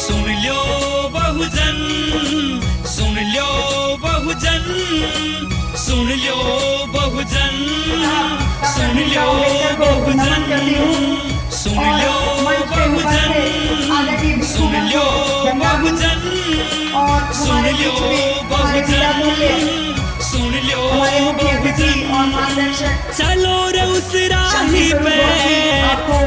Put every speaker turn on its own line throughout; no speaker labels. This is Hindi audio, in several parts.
सुन लो बहुजन, सुन लो बहुजन, सुन लो बहुजन, सुन लो बहुजन, सुन लो बहुजन, सुन लो बहुजन, सुन लो बहुजन, सुन लो बहुजन। चलो रे उस राही पे,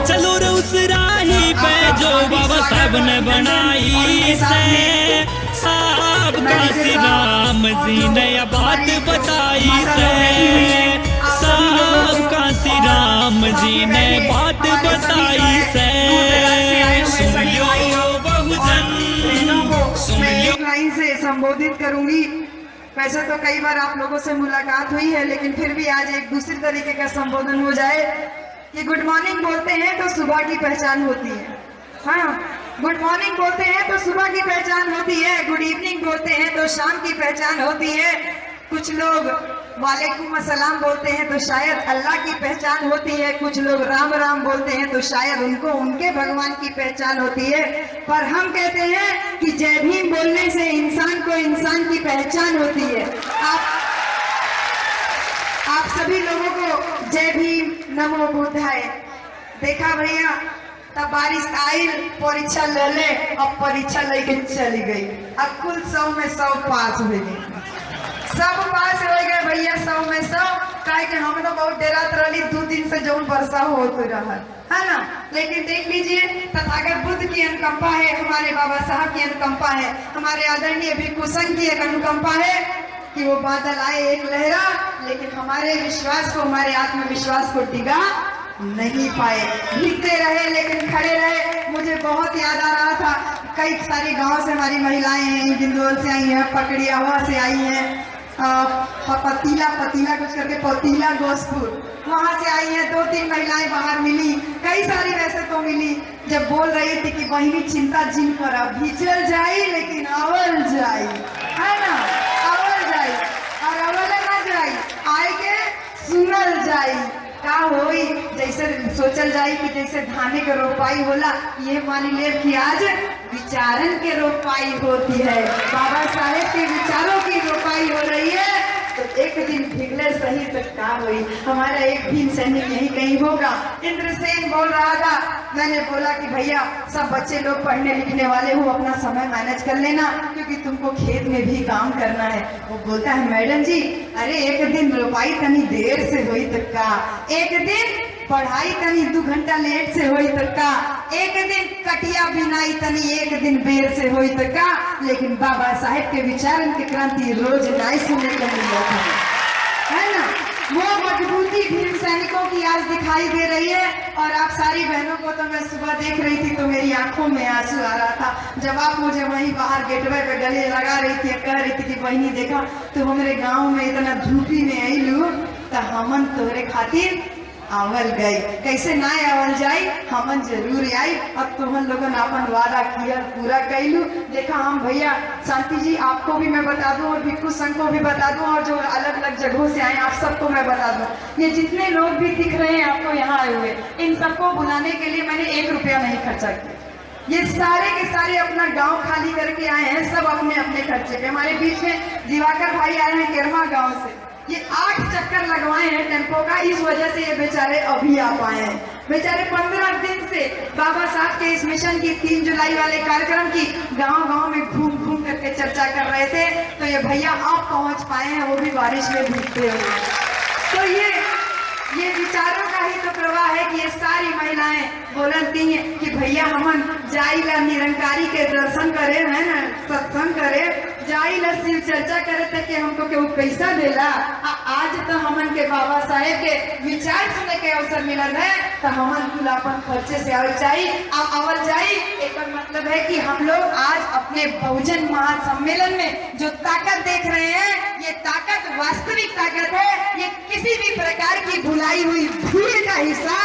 चलो रे उस राही पे जो बाबा साहब ने बनाई से। साहब काशी राम जी ने यह बात बताई से, साहब काशी राम जी ने बात बताई से। सुन लो बहुजन, सुन लो।
लाइन से संबोधित करूंगी। वैसे तो कई बार आप लोगों से मुलाकात हुई है, लेकिन फिर भी आज एक दूसरी तरीके का संबोधन हो जाए कि गुड मॉर्निंग बोलते हैं तो सुबह की पहचान होती है। हाँ, गुड मॉर्निंग बोलते हैं तो सुबह की पहचान होती है, गुड इवनिंग बोलते हैं तो शाम की पहचान होती है। कुछ लोग वालेकुम अस्सलाम बोलते हैं तो शायद अल्लाह की पहचान होती है, कुछ लोग राम राम बोलते हैं तो शायद उनको उनके भगवान की पहचान होती है। पर हम कहते हैं कि जय भीम बोलने से इंसान को इंसान की पहचान होती है। आप सभी लोगों को जय भीम, नमो बुद्धाय। देखा भैया, तब बारिश आई, परीक्षा ले ले, अब परीक्षा लेके चली गई। अब कुल 100 में 100 पास हो गई, सब पास हो गए भैया, 100 में 100। काहे कि हम तो बहुत डरात रही 2 दिन से जो वर्षा हो तो रहा है ना। लेकिन देख लीजिए, तथागत बुद्ध की अनुकंपा है, हमारे बाबा साहब की अनुकंपा है, हमारे आदरणीय भिक्षु संघ की एक अनुकंपा है कि वो बादल आए एक लहरा, लेकिन हमारे विश्वास को, हमारे आत्मविश्वास को डिगा नहीं पाए। भीगते रहे लेकिन खड़े रहे। मुझे बहुत याद आ रहा था, कई सारे गांव से हमारी महिलाएं हैं, जिंदौल से आई हैं, पकड़ियावा से आई हैं, पतीला कुछ करके पतीला गोसपुर, वहां से आई हैं। 2-3 महिलाएं बाहर मिली, कई सारी वैसे तो मिली, जब बोल रही थी कि बहिनी चिंता जिन पर भीचल जाई लेकिन अवल जाई, है ना, अवल जाई और अवल ना जाई, आए के सुनल जाई। का होई जैसे सोचल जाए कि जैसे धाने के रोपाई होला, ये मान ले कि आज विचारन के रोपाई होती है, बाबा साहेब के विचारों की रोपाई हो रही है। तो एक दिन भीगले सही तक का हुई, हमारा एक भीम सैनिक यही कहीं होगा। इंद्रसेन बोल रहा था, मैंने बोला कि भैया सब बच्चे लोग पढ़ने लिखने वाले हो, अपना समय मैनेज कर लेना क्योंकि तुमको खेत में भी काम करना है। वो बोलता है मैडम जी, अरे एक दिन रोपाई तनी देर से हुई तक का, एक दिन पढ़ाई तनी 2 घंटा लेट से हुई तक का, एक दिन कटिया बिनाई तनी 1 दिन बेर से हुई तक का, लेकिन बाबा साहेब के विचारन की क्रांति रोज नहीं सुनने को मिल रहा है ना। वो मजबूती भीम सैनिकों की आज दिखाई दे रही है। और आप सारी बहनों को तो मैं सुबह देख रही थी तो मेरी आंखों में आंसू आ रहा था, जब आप मुझे वहीं बाहर गेटवे पे गले लगा रही थी, कह रही थी कि बहनी देखा तो हमारे गाँव में इतना धूपी में आई लू तो हमन तोहरे खातिर आवल गई, कैसे ना आवल जाई, हमन जरूर आई। अब तुमन लोगन अपन वादा किया पूरा कैलू। देखा हम भैया शांति जी, आपको भी मैं बता दूं और भिक्षु संघ को भी बता दूं और जो अलग अलग जगहों से आए आप सबको मैं बता दूं, ये जितने लोग भी दिख रहे हैं आपको यहाँ आए हुए, इन सबको बुलाने के लिए मैंने 1 रुपया नहीं खर्चा किया। ये सारे के सारे अपना गांव खाली करके आए हैं, सब अपने अपने खर्चे पे। हमारे बीच में दिवाकर भाई आए हैं केरमा गांव से, ये 8 चक्कर लगवाए हैं टेम्पो का, इस वजह से ये बेचारे अभी आ पाए हैं। बेचारे 15 दिन से बाबा साहब के इस मिशन की 3 जुलाई वाले कार्यक्रम की गांव गांव में घूम घूम करके चर्चा कर रहे थे, तो ये भैया आप पहुंच पाए हैं, वो भी बारिश में भीगते हुए। तो ये विचारों का ही तो प्रवाह है कि ये सारी महिलाएं बोलती हैं कि भैया हमन जाइला निरंकारी के दर्शन करे, है ना, सत्संग करे, जाइला शिव चर्चा करे थे कि हमको केहू पैसा देला। आज तो हमन के बाबा साहेब के विचार सुनने के अवसर मिलल है, तो हमन कुल अपन खर्चे से आवल चाहिए। अब आवल जाई एक मतलब है कि हम लोग आज अपने बहुजन महासम्मेलन में जो ताकत देख रहे हैं, ये ताकत वास्तविक ताकत है, ये किसी भी प्रकार की भुलाई हुई भूल का हिस्सा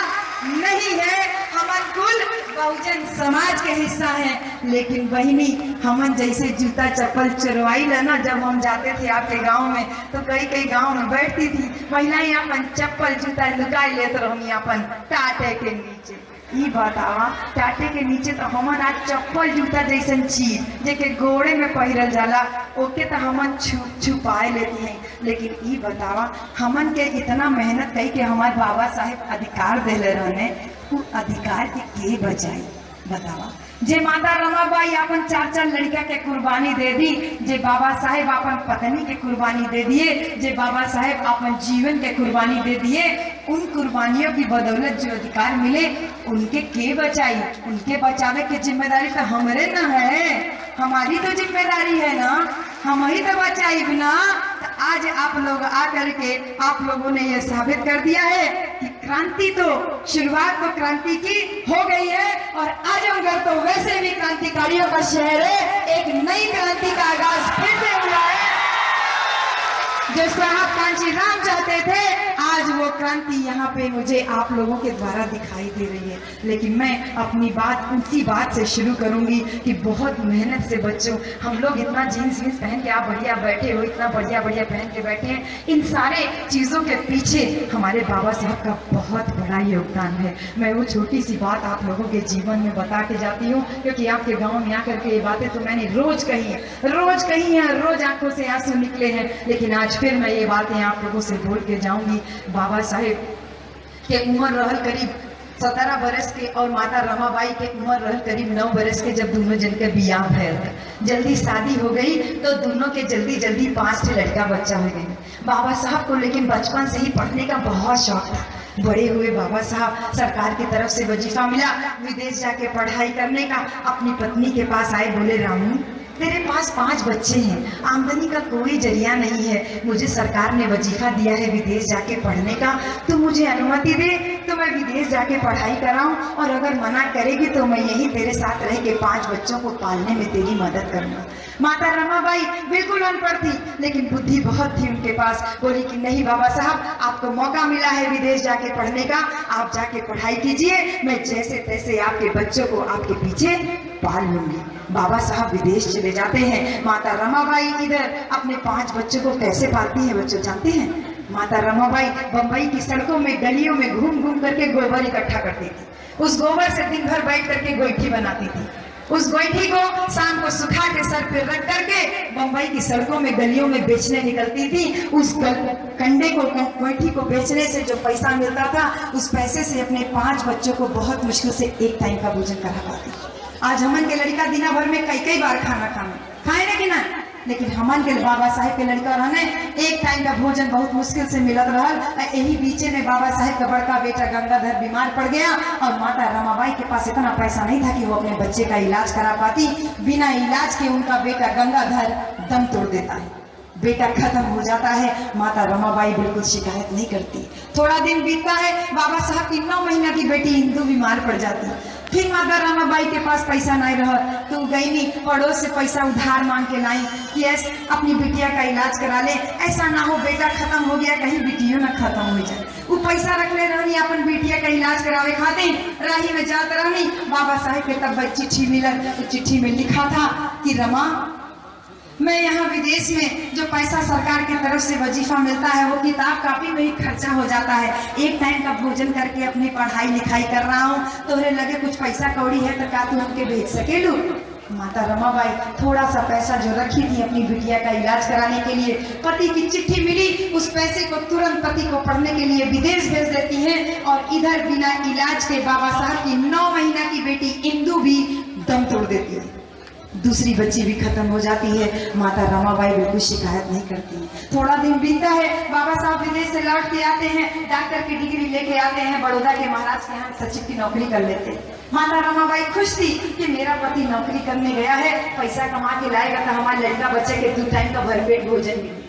नहीं है। हमन कुल बहुजन समाज के हिस्सा हैं। लेकिन बहिनी हमन जैसे जूता चप्पल चुरवाई ना, जब हम जाते थे आपके गांव में तो कई गांव में बैठती थी महिलाएं अपन चप्पल जूता लुकाई लेते रही अपन टाटे के नीचे। ई बतावा टाटे के नीचे तो हमन आज चप्पल जूता जैसन चीज जेके गोड़े में पहिरल जाला ओके तो हमन छुपाए लेती हैं, लेकिन ई बतावा हमन के इतना मेहनत कई के हमारे बाबा साहेब अधिकार देले रहने, वो अधिकार के बचाई बतावा। जे माता रमाबाई अपन 4 लड़का के कुर्बानी दे दी, जे बाबा साहेब अपन पत्नी के कुर्बानी दे दिए, जे बाबा साहेब अपन जीवन के कुर्बानी दे दिए, उन कुर्बानियों की बदौलत जो अधिकार मिले उनके के बचाई। उनके बचावे की जिम्मेदारी तो हमरे न है, हमारी तो जिम्मेदारी है ना, हम ही तो बचाई ना। तो आज आप लोग आकर के आप लोगों ने ये साबित कर दिया है कि क्रांति तो शुरुआत तो क्रांति की हो गई है और आजमगढ़ तो वैसे भी क्रांतिकारियों का शहर है। एक नई क्रांति का आगाज फिर से हुआ है। जो साहब कांची राम चाहते थे, आज वो क्रांति यहाँ पे मुझे आप लोगों के द्वारा दिखाई दे रही है। लेकिन मैं अपनी बात उसी बात से शुरू करूंगी कि बहुत मेहनत से बच्चों हम लोग इतना जीन्स वीन्स पहन के आप बढ़िया बैठे हो, इतना बढ़िया बढ़िया पहन के बैठे हैं, इन सारे चीजों के पीछे हमारे बाबा साहब का बहुत बड़ा योगदान है। मैं वो छोटी सी बात आप लोगों के जीवन में बता के जाती हूँ, क्योंकि आपके गाँव में आकर के ये बातें तो मैंने रोज कही है, रोज आंखों से आंसू निकले हैं, लेकिन आज फिर मैं ये बातें आप लोगों से बोल के जाऊंगी। बाबा साहेब के उम्र रहल करीब 17 बरस के और माता रमाबाई के उम्र रहल करीब 9 बरस के, जब दोनों जन के बियाह भैल, जल्दी शादी हो गई तो दोनों के जल्दी 5 लड़का बच्चा हो गए। बाबा साहब को लेकिन बचपन से ही पढ़ने का बहुत शौक था। बड़े हुए बाबा साहब सरकार की तरफ से वजीफा मिला, विदेश जाके पढ़ाई करने का। अपनी पत्नी के पास आए, बोले रामू तेरे पास 5 बच्चे हैं, आमदनी का कोई जरिया नहीं है, मुझे सरकार ने वजीफा दिया है विदेश जाके पढ़ने का, तो मुझे अनुमति दे तो मैं विदेश जाके पढ़ाई कराऊं, और अगर मना करेगी तो मैं यही तेरे साथ रह के 5 बच्चों को पालने में तेरी मदद करूंगा। माता रमाबाई बिल्कुल अनपढ़ थी, लेकिन बुद्धि बहुत थी उनके पास। बोली कि नहीं बाबा साहब, आपको मौका मिला है विदेश जाके पढ़ने का, आप जाके पढ़ाई कीजिए, मैं जैसे तैसे आपके बच्चों को आपके पीछे पाल लूंगी। बाबा साहब विदेश चले जाते हैं। माता रमाबाई इधर अपने 5 बच्चों को कैसे पालती है बच्चों जानते हैं? माता रमाबाई बंबई की सड़कों में गलियों में घूम घूम करके गोबर इकट्ठा करती थी। उस गोबर से दिन भर बैठ करके गोईठी बनाती थी। उस गोईठी को शाम को सुखा के सर पे रख करके बंबई की सड़कों में गलियों में बेचने निकलती थी। उस कंडे को गोईठी को बेचने से जो पैसा मिलता था, उस पैसे से अपने 5 बच्चों को बहुत मुश्किल से एक टाइम का भोजन करा पाती। आज हमन के लड़का दिना भर में कई बार खाना खाए ना कि ना, लेकिन हमन के बाबा साहेब के लड़का रहने एक टाइम का भोजन बहुत मुश्किल से मिलत रहल। यही बीचे में बाबा साहेब का बड़का बेटा गंगाधर बीमार पड़ गया और माता रमाबाई के पास इतना पैसा नहीं था कि वो अपने बच्चे का इलाज करा पाती। बिना इलाज के उनका बेटा गंगाधर दम तोड़ देता है, बेटा खत्म हो जाता है। माता रमाबाई बिल्कुल शिकायत नहीं करती। थोड़ा दिन बीतता है, बाबा साहब की 9 महीना की बेटी इंदू बीमार पड़ जाती। फिर माता रमाबाई के पास पैसा नहीं रहा तो गई नहीं पड़ोस से पैसा उधार मांग के लाई कि ऐसे अपनी बिटिया का इलाज करा ले, ऐसा ना हो बेटा खत्म हो गया कहीं बिटियों ना खत्म हो जाए। वो पैसा रखने रहनी अपन बिटिया का इलाज करावे खातिर राही में जात रहनी। बाबा साहेब के तब चिट्ठी मिलल, तो चिट्ठी में लिखा था कि रमा, मैं यहाँ विदेश में जो पैसा सरकार की तरफ से वजीफा मिलता है वो किताब कापी में ही खर्चा हो जाता है। एक टाइम का भोजन करके अपनी पढ़ाई लिखाई कर रहा हूँ, तोहरे लगे कुछ पैसा कौड़ी है तो का तू हमके भेज सकेलू? माता रमाबाई थोड़ा सा पैसा जो रखी थी अपनी बिटिया का इलाज कराने के लिए, पति की चिट्ठी मिली, उस पैसे को तुरंत पति को पढ़ने के लिए विदेश भेज देती है। और इधर बिना इलाज के बाबा साहब की 9 महीना की बेटी इंदू भी दम तोड़ देती है। दूसरी बच्ची भी खत्म हो जाती है। माता रमाबाई बिल्कुल शिकायत नहीं करती। थोड़ा दिन बीतता है, बाबा साहब विदेश से लौट के आते हैं, डॉक्टर की डिग्री लेके आते हैं, बड़ौदा के महाराज के यहाँ सचिव की नौकरी कर लेते हैं। माता रमाबाई खुश थी कि मेरा पति नौकरी करने गया है, पैसा कमा के लाएगा तो हमारे लड़का बच्चे के 2 टाइम का भरपेट भोजन मिले।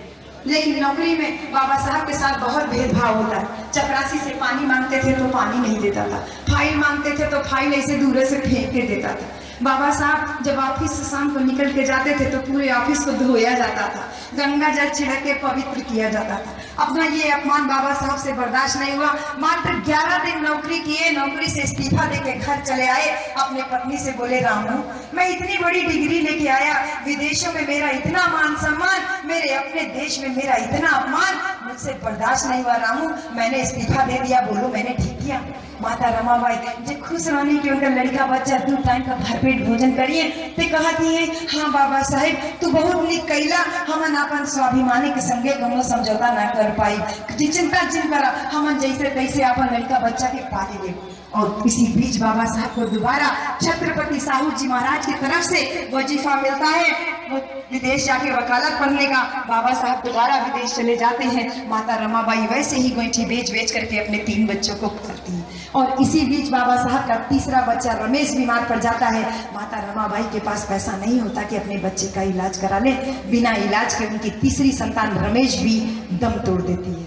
लेकिन नौकरी में बाबा साहब के साथ बहुत भेदभाव होता है। चपरासी से पानी मांगते थे तो पानी नहीं देता था, फाइल मांगते थे तो फाइल ऐसे दूर से फेंक के देता था। बाबा साहब जब ऑफिस से शाम को निकल के जाते थे तो पूरे ऑफिस को धोया जाता था, गंगा जल छिड़क के पवित्र किया जाता था। अपना ये अपमान बाबा साहब से बर्दाश्त नहीं हुआ। मात्र 11 दिन नौकरी किए, नौकरी से इस्तीफा देके घर चले आए। अपने पत्नी से बोले, रामू मैं इतनी बड़ी डिग्री लेके आया, विदेशों में मेरा इतना मान सम्मान, मेरे अपने देश में मेरा इतना अपमान, मुझसे बर्दाश्त नहीं हुआ रामू, मैंने इस्तीफा दे दिया। बोलो मैंने ठीक किया। माता रमाबाई जे खुश रहनी कि उनका लड़का बच्चा 2 टाइम का भरपेट भोजन करिए ते कहती है हाँ बाबा साहेब तू बहुत निक कैला, हमन अपन स्वाभिमानी के संगे कोनो समझौता न कर पाई, चिंता जिन करा हमन जैसे तैसे अपन लड़का बच्चा के पाले ले। और इसी बीच बाबा साहब को दोबारा छत्रपति साहू जी महाराज की तरफ से वजीफा मिलता है, वो विदेश जाके वकालत पढ़ने का। बाबा साहब दोबारा विदेश चले जाते हैं। माता रमाबाई वैसे ही गोईठी बेच बेच करके अपने 3 बच्चों को पालती हैं। और इसी बीच बाबा साहब का तीसरा बच्चा रमेश बीमार पड़ जाता है। माता रमाबाई के पास पैसा नहीं होता कि अपने बच्चे का इलाज करा ले। बिना इलाज के उनकी तीसरी संतान रमेश भी दम तोड़ देती है।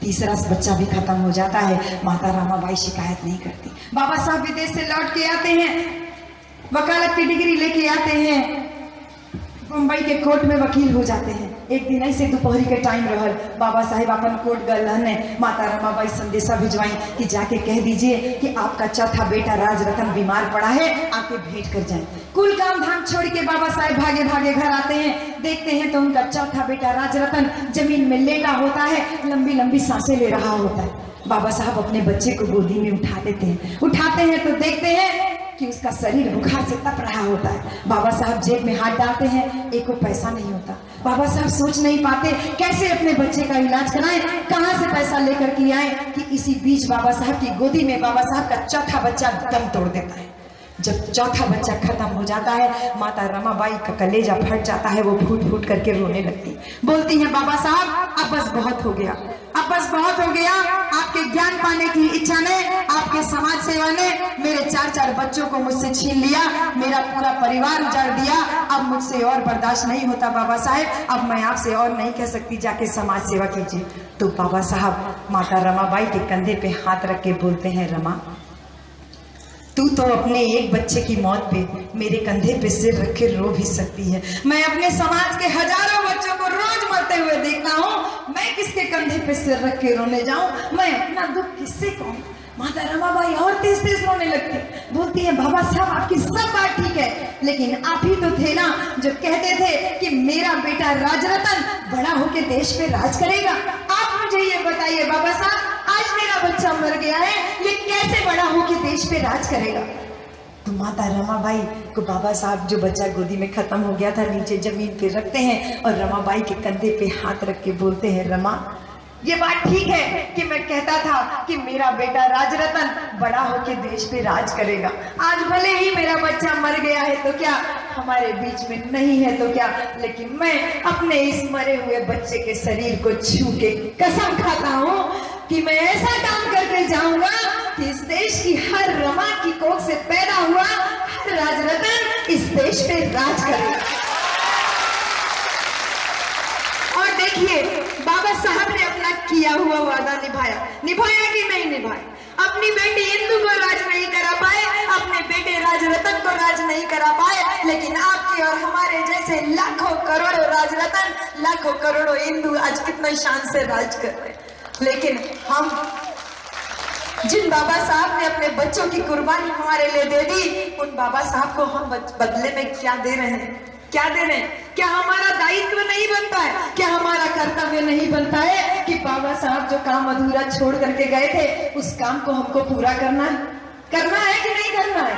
तीसरा बच्चा भी खत्म हो जाता है। माता रमाबाई शिकायत नहीं करती। बाबा साहब विदेश से लौट के आते हैं, वकालत की डिग्री लेके आते हैं, मुंबई के कोर्ट में वकील हो जाते हैं। एक दिन ऐसे दोपहरी के टाइम रहल, बाबा साहेब अपन कोर्ट गए रहने। माता रमाबाई संदेशा भिजवाई कि जाके कह दीजिए कि आपका चौथा बेटा राजरतन बीमार पड़ा है, आके भेंट कर जाए। कुल काम धाम छोड़ के बाबा साहेब भागे भागे घर आते हैं। देखते हैं तो उनका चौथा बेटा राजरतन जमीन में लेटा होता है, लंबी लंबी सांसें ले रहा होता है। बाबा साहब अपने बच्चे को गोदी में उठा लेते हैं। उठाते हैं तो देखते हैं कि उसका शरीर बुखार से तप रहा होता है। बाबा साहब जेब में हाथ डालते हैं, एको पैसा नहीं होता। बाबा साहब सोच नहीं पाते कैसे अपने बच्चे का इलाज कराएं, कहां से पैसा लेकर के आए कि इसी बीच बाबा साहब की गोदी में बाबा साहब का चौथा बच्चा दम तोड़ देता है। जब चौथा बच्चा खत्म हो जाता है, माता रमाबाई का कलेजा फट जाता है। वो फूट फूट करके रोने लगती, बोलती हैं बाबा साहब अब बस बहुत हो गया, अब बस बहुत हो गया। आपके ज्ञान पाने की इच्छा ने, आपके समाज सेवा ने मेरे 4 बच्चों को मुझसे छीन लिया, मेरा पूरा परिवार उजाड़ दिया। अब मुझसे और बर्दाश्त नहीं होता बाबा साहेब, अब मैं आपसे और नहीं कह सकती, जाके समाज सेवा कीजिए। तो बाबा साहब माता रमाबाई के कंधे पे हाथ रख के बोलते हैं रमा, तू तो अपने एक बच्चे की मौत पे मेरे कंधे पे सिर रख के रो भी सकती है। मैं अपने समाज के हजारों बच्चों को रोज मरते हुए देखता हूँ, मैं किसके कंधे पे सिर रख के रोने जाऊं, मैं अपना दुख किससे कहूं। माता रमाबाई और तेज तेज रोने लगती, बोलती है बाबा साहब आपकी सब बात ठीक है, लेकिन आप ही तो थे ना जो कहते थे कि मेरा बेटा राजरतन बड़ा होके देश पे राज करेगा। आप मुझे ये बताइए बाबा साहब, आज मेरा बच्चा मर गया है, ये कैसे बड़ा होके देश पे राज करेगा। तो माता रमाबाई को बाबा साहब जो बच्चा गोदी में खत्म हो गया था नीचे जमीन पे रखते हैं और रमाबाई के कंधे पे हाथ रख के बोलते हैं रमा, ये बात ठीक है कि मैं कहता था कि मेरा बेटा राजरतन बड़ा होके देश पे राज करेगा। आज भले ही मेरा बच्चा मर गया है तो क्या, हमारे बीच में नहीं है तो क्या, लेकिन मैं अपने इस मरे हुए बच्चे के शरीर को छू के कसम खाता हूँ कि मैं ऐसा काम करके जाऊंगा कि इस देश की हर रमा की कोख से पैदा हुआ हर राजरतन इस देश पे राज करेगा। और देखिए बाबा साहब ने अपना किया हुआ वादा निभाया, निभाया कि नहीं निभाया। अपनी बेटी इंदु को राज नहीं करा पाए, अपने बेटे राजरतन को राज नहीं करा पाए, लेकिन आपके और हमारे जैसे लाखों करोड़ों राजरतन, लाखों करोड़ों इंदु आज कितना शान से राज कर रहे। लेकिन हम जिन बाबा साहब ने अपने बच्चों की कुर्बानी हमारे लिए दे दी, उन बाबा साहब को हम बदले में क्या दे रहे हैं, क्या दे रहे हैं? क्या हमारा दायित्व नहीं बनता है, क्या हमारा कर्तव्य नहीं बनता है कि बाबा साहब जो काम अधूरा छोड़ करके गए थे उस काम को हमको पूरा करना है? करना है कि नहीं करना है?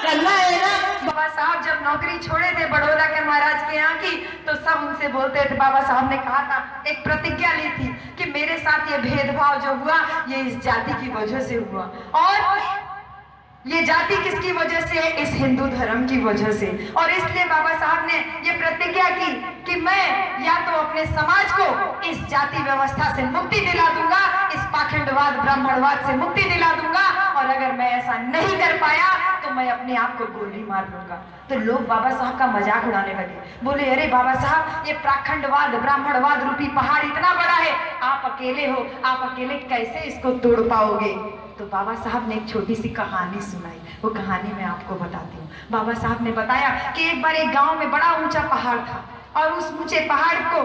करना है ना। बाबा साहब जब नौकरी छोड़े थे बड़ौदा के महाराज के यहाँ की, तो सब उनसे बोलते थे, बाबा साहब ने कहा था, एक प्रतिज्ञा ली थी कि मेरे साथ ये भेदभाव जो हुआ ये इस जाति की वजह से हुआ, और ये जाति किसकी वजह से? इस हिंदू धर्म की वजह से। और इसलिए बाबा साहब ने ये प्रतिज्ञा की कि मैं या तो अपने समाज को इस जाति व्यवस्था से मुक्ति दिला दूंगा, इस पाखंडवाद ब्राह्मणवाद से मुक्ति दिला दूंगा, और अगर मैं ऐसा नहीं कर पाया तो मैं अपने आप को गोली मार लूंगा। तो लोग बाबा साहब का मजाक उड़ाने लगे, बोले अरे बाबा साहब ये पाखंडवाद ब्राह्मणवाद रूपी पहाड़ इतना बड़ा है, आप अकेले हो, आप अकेले कैसे इसको तोड़ पाओगे? तो बाबा साहब ने एक छोटी सी कहानी सुनाई, वो कहानी मैं आपको बताती हूँ। बाबा साहब ने बताया कि एक बार एक गांव में बड़ा ऊंचा पहाड़ था, और उस ऊंचे पहाड़ को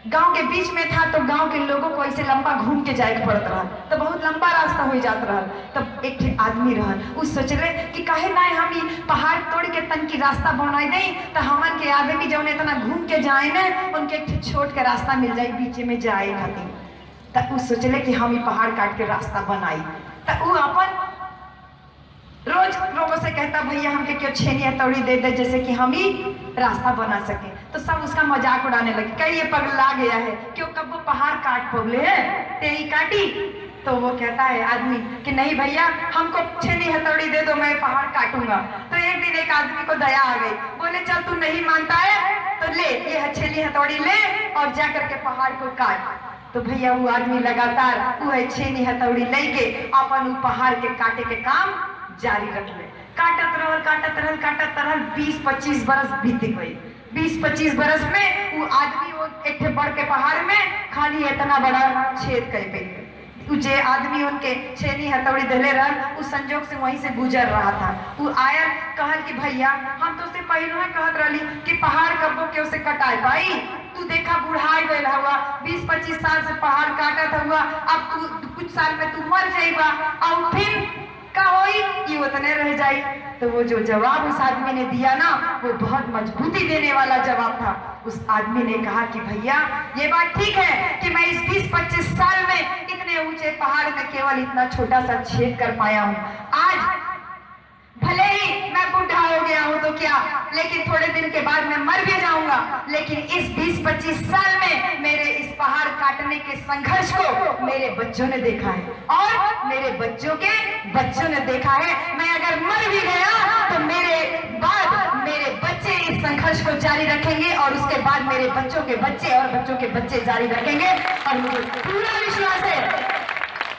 गांव के बीच में था, तो गांव के लोगों को ऐसे लंबा घूम के जाए पड़त रहा, तो बहुत लंबा रास्ता हो जाता रहा। तब एक आदमी रहा, उस सोच रहे कि काहे ना हम पहाड़ तोड़ के तन की रास्ता बनाई दे तो हमन के आदमी जौन इतना घूम के जाए ना उनके एक छोट के रास्ता मिल जाए बीच में जाए खातिर। तब सोचले कि हम ही पहाड़ काट के रास्ता बनाई। तब वो अपन रोज लोगों से कहता भैया हमके क्यों छेनी हथौड़ी दे दे जैसे कि हम ही रास्ता बना सके। तो सब उसका मजाक उड़ाने लगे, कहीं ये पगला गया है क्यों कब वो पहाड़ काट पगले है तेरी काटी। तो वो कहता है आदमी कि नहीं भैया हमको छेनी हथौड़ी दे दो मैं पहाड़ काटूंगा। तो एक दिन एक आदमी को दया आ गई, बोले चल तू नहीं मानता है तो ले ये छेनी हथौड़ी ले और जा करके पहाड़ को काट। तो भैया वो आदमी लगातार वो छेनी हथौड़ी लेके अपन वो पहाड़ के काटे के काम जारी रख ले। काटत रहल 20-25 बरस बीत गई। 20-25 बरस में वो आदमी वो एक बड़ के पहाड़ में खाली इतना बड़ा छेद कर पे जे आदमी उनके छेनी हथौड़ी दले रहल उस संजोग से वहीं से गुजर रहा था। वो आयल कहल कि भैया हम तो उससे पहले कहत रही कि पहाड़ कब्बो के उसे कटाए पाई। तू देखा बुढ़ाई गए हुआ 20-25 साल से पहाड़ काटत हुआ, अब तू कुछ साल में तू मर जाएगा और फिर का होई ये उतने रह जाई। तो वो जो जवाब उस आदमी ने दिया ना वो बहुत मजबूती देने वाला जवाब था। उस आदमी ने कहा कि भैया ये बात ठीक है कि मैं इस 20-25 साल में इतने ऊंचे पहाड़ में केवल इतना छोटा सा छेद कर पाया हूँ। आज भले ही मैं बूढ़ा हो गया हूँ तो क्या, लेकिन थोड़े दिन के बाद मैं मर भी जाऊंगा, लेकिन इस 20-25 साल में मेरे इस पहाड़ काटने के संघर्ष को मेरे बच्चों ने देखा है और मेरे बच्चों के बच्चों ने देखा है। मैं अगर मर भी गया तो मेरे बाद मेरे बच्चे इस संघर्ष को जारी रखेंगे और उसके बाद मेरे बच्चों के बच्चे और बच्चों के बच्चे जारी रखेंगे। और मुझे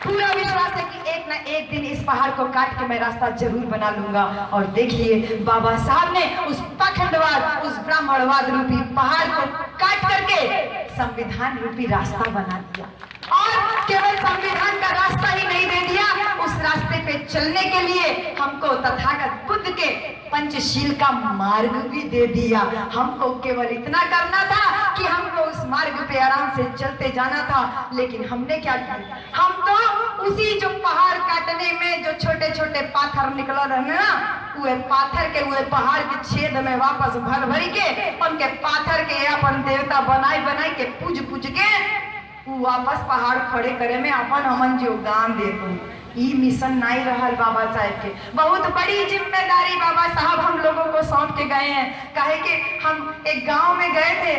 पूरा विश्वास है कि एक न एक दिन इस पहाड़ को काट के मैं रास्ता जरूर बना लूंगा। और देखिए बाबा साहब ने उस पाखंडवाद उस ब्राह्मणवाद रूपी पहाड़ को काट करके संविधान रूपी रास्ता बना दिया। और केवल संविधान का रास्ता ही नहीं दे दिया, उस रास्ते पे चलने के लिए हमको तथागत बुद्ध के पंचशील का मार्ग भी दे दिया। हमको केवल इतना करना था कि हमको उस मार्ग पे आराम से चलते जाना था, लेकिन हमने क्या किया, हम तो उसी जो पहाड़ काटने में जो छोटे छोटे पाथर निकल रहे ना वो पाथर के वो पहाड़ के छेद में वापस भर के उनके पाथर के अपन देवता बनाई के पूज के वापस पहाड़ खड़े करे में अपन हमन योगदान देते। ये मिशन नहीं रहा बाबा साहब के, बहुत बड़ी जिम्मेदारी बाबा साहब हम लोगों को सौंप के गए हैं। कहे कि हम एक गांव में गए थे,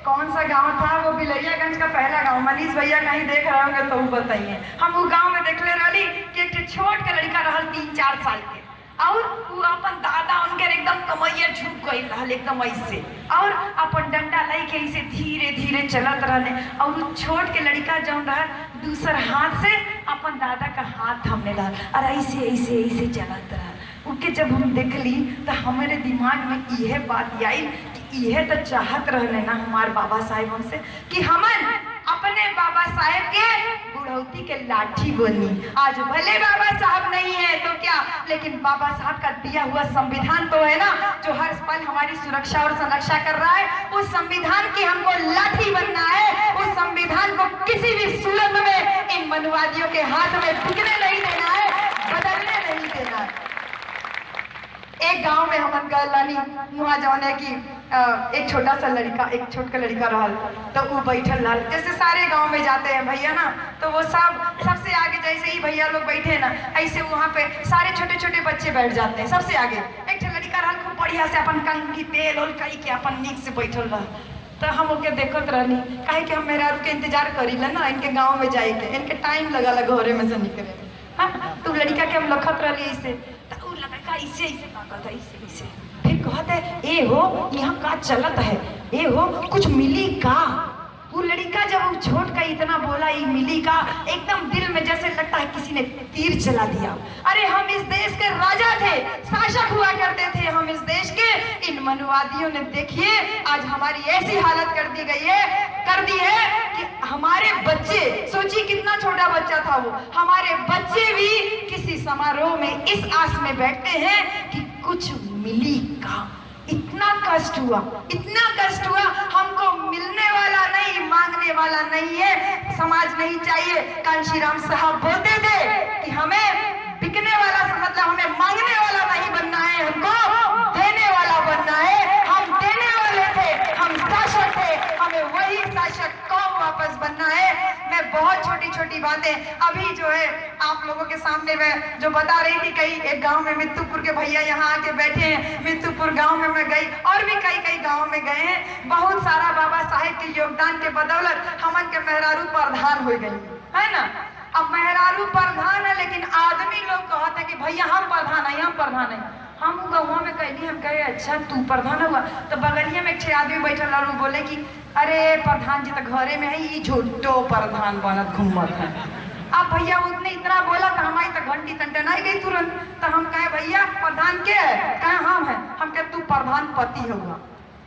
कौन सा गांव था वो, बिलैयागंज का पहला गांव। मनीष भैया कहीं देख रहे होंगे तो वो बताइए। हम वो गांव में देखले रही कि एक छोट के लड़का रहल 3-4 साल के और वो अपन दादा उनके एकदम कमैया झुक गई रहल एकदम ऐसे और अपन डंडा लाई के ऐसे धीरे धीरे चलत रहने और वो छोट के लड़का जौन रहल दूसर हाथ से अपन दादा का हाथ थामने रहल और ऐसे ऐसे ऐसे चलत रहल। उनके जब हम देखली तो हमारे दिमाग में यह बात आई कि यह तो चाहत रहने ना हमारे बाबा साहेब हमसे कि हमन अपने बाबा साहेब के बुढ़ौती के लाठी बनी। आज भले बाबा साहब नहीं है तो क्या, लेकिन बाबा साहब का दिया हुआ संविधान तो है ना जो हर पल हमारी सुरक्षा और संरक्षा कर रहा है। उस संविधान की हमको लाठी बनना है, उस संविधान को किसी भी सूरत में इन मनुवादियों के हाथ में बिकने नहीं देना है, बदलने नहीं देना है। एक गांव में हमन गलानी वहाँ जाने की एक छोटा सा लड़का एक छोटा लड़का रहल तो वो बैठल रहल। जैसे सारे गांव में जाते हैं भैया ना तो वो सबसे आगे जैसे ही भैया लोग बैठे ना ऐसे वहाँ पे सारे छोटे छोटे बच्चे बैठ जाते हैं सबसे आगे। एक लड़का रहल खूब बढ़िया से अपन कंघी तेल और कई के अपन नीक से बैठल रह। तो हम ओके देखत रहनी कहे कि हम मेरा के इंतजार करी ना इनके गाँव में जाए के, इनके टाइम लगा घरे में से निकले। हाँ तो लड़का के हम लखत रही ऐसे ऐसे ऐसे फिर कहते ए हो यहाँ का चलत है, ए हो कुछ मिली का। वो लड़का जब वो छोट का इतना बोला ये मिली का, एकदम दिल में जैसे लगता है किसी ने तीर चला दिया। अरे हम इस देश के राजा थे, शासक हुआ करते थे हम इस देश के। इन मनुवादियों ने देखिए आज हमारी ऐसी हालत कर दी है कि हमारे बच्चे, सोचिए कितना छोटा बच्चा था वो, हमारे बच्चे भी किसी समारोह में इस आस में बैठते हैं कि कुछ मिली का। इतना कष्ट हुआ, हमको मिलने वाला नहीं, मांगने वाला नहीं है, समाज नहीं चाहिए। कांशीराम साहब बोलते थे कि हमें बिकने वाला मतलब हमें मांगने वाला नहीं बनना है, हमको देने वाला बहुत छोटी छोटी बातें अभी जो है आप लोगों के सामने मैं जो बता रही थी। कई एक गांव में मित्तुपुर के भैया यहाँ आके बैठे हैं, मित्तुपुर गांव में मैं गई और भी कई कई गांव में गए हैं। बहुत सारा बाबा साहेब के योगदान के बदौलत हमन के मेहरारू प्रधान हो गई है ना। अब मेहरारू प्रधान है लेकिन आदमी लोग कहते हैं कि भैया हम प्रधान है, हम प्रधान है। हम गाँव में कहली, हम कहे अच्छा तू प्रधान हुआ, तो बगलिया में एक आदमी बैठल और बोले कि अरे प्रधान जी तो घरे में है, ये झूठो प्रधान बनत घूमत है। अब भैया उसने इतना बोला तो हमारी तो घंटी टंटनाई गई तुरंत। तो हम कहे भैया प्रधान के है? कहे हम है। हम कहे तू प्रधान पति होगा।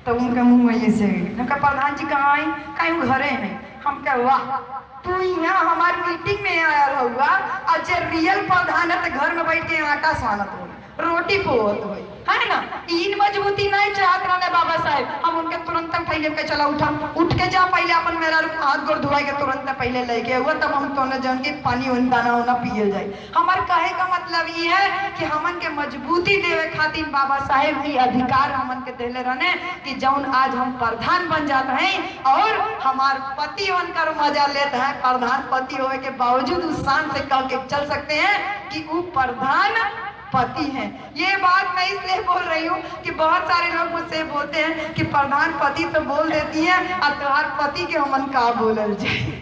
तो उनके मुंह में ऐसे हम कहे प्रधान जी कहाँ आई? कहीं घरे हैं। हम कहे वाह तू यहाँ हमारी मीटिंग में आया हुआ और जो रियल प्रधान है तो घर में बैठ के आटा सानत हो, रोटी पोत हो, है ना। इन मजबूती नहीं चाहत रहे बाबा साहेब। हम उनके तुरंत पहले के चला उठ के जा, पहले अपन मेरा हाथ गोड़ धोए के तुरंत पहले लेके हुआ, तब हम तो जन के पानी दाना वाना पिए जाए। हमारे कहे का मतलब ये है कि हमन के मजबूती देवे खातिर बाबा साहेब ही अधिकार हमन के देले रहने कि जौन आज हम प्रधान बन जाते हैं और हमार पति बनकर मजा लेते हैं। प्रधान पति होने के बावजूद उस शान से कह के चल सकते हैं कि वो प्रधान पति हैं। ये बात मैं इसलिए बोल रही हूँ कि बहुत सारे लोग मुझसे बोलते हैं कि प्रधान पति तो बोल देती है और तुम्हार पति के हमन का बोलल जाए,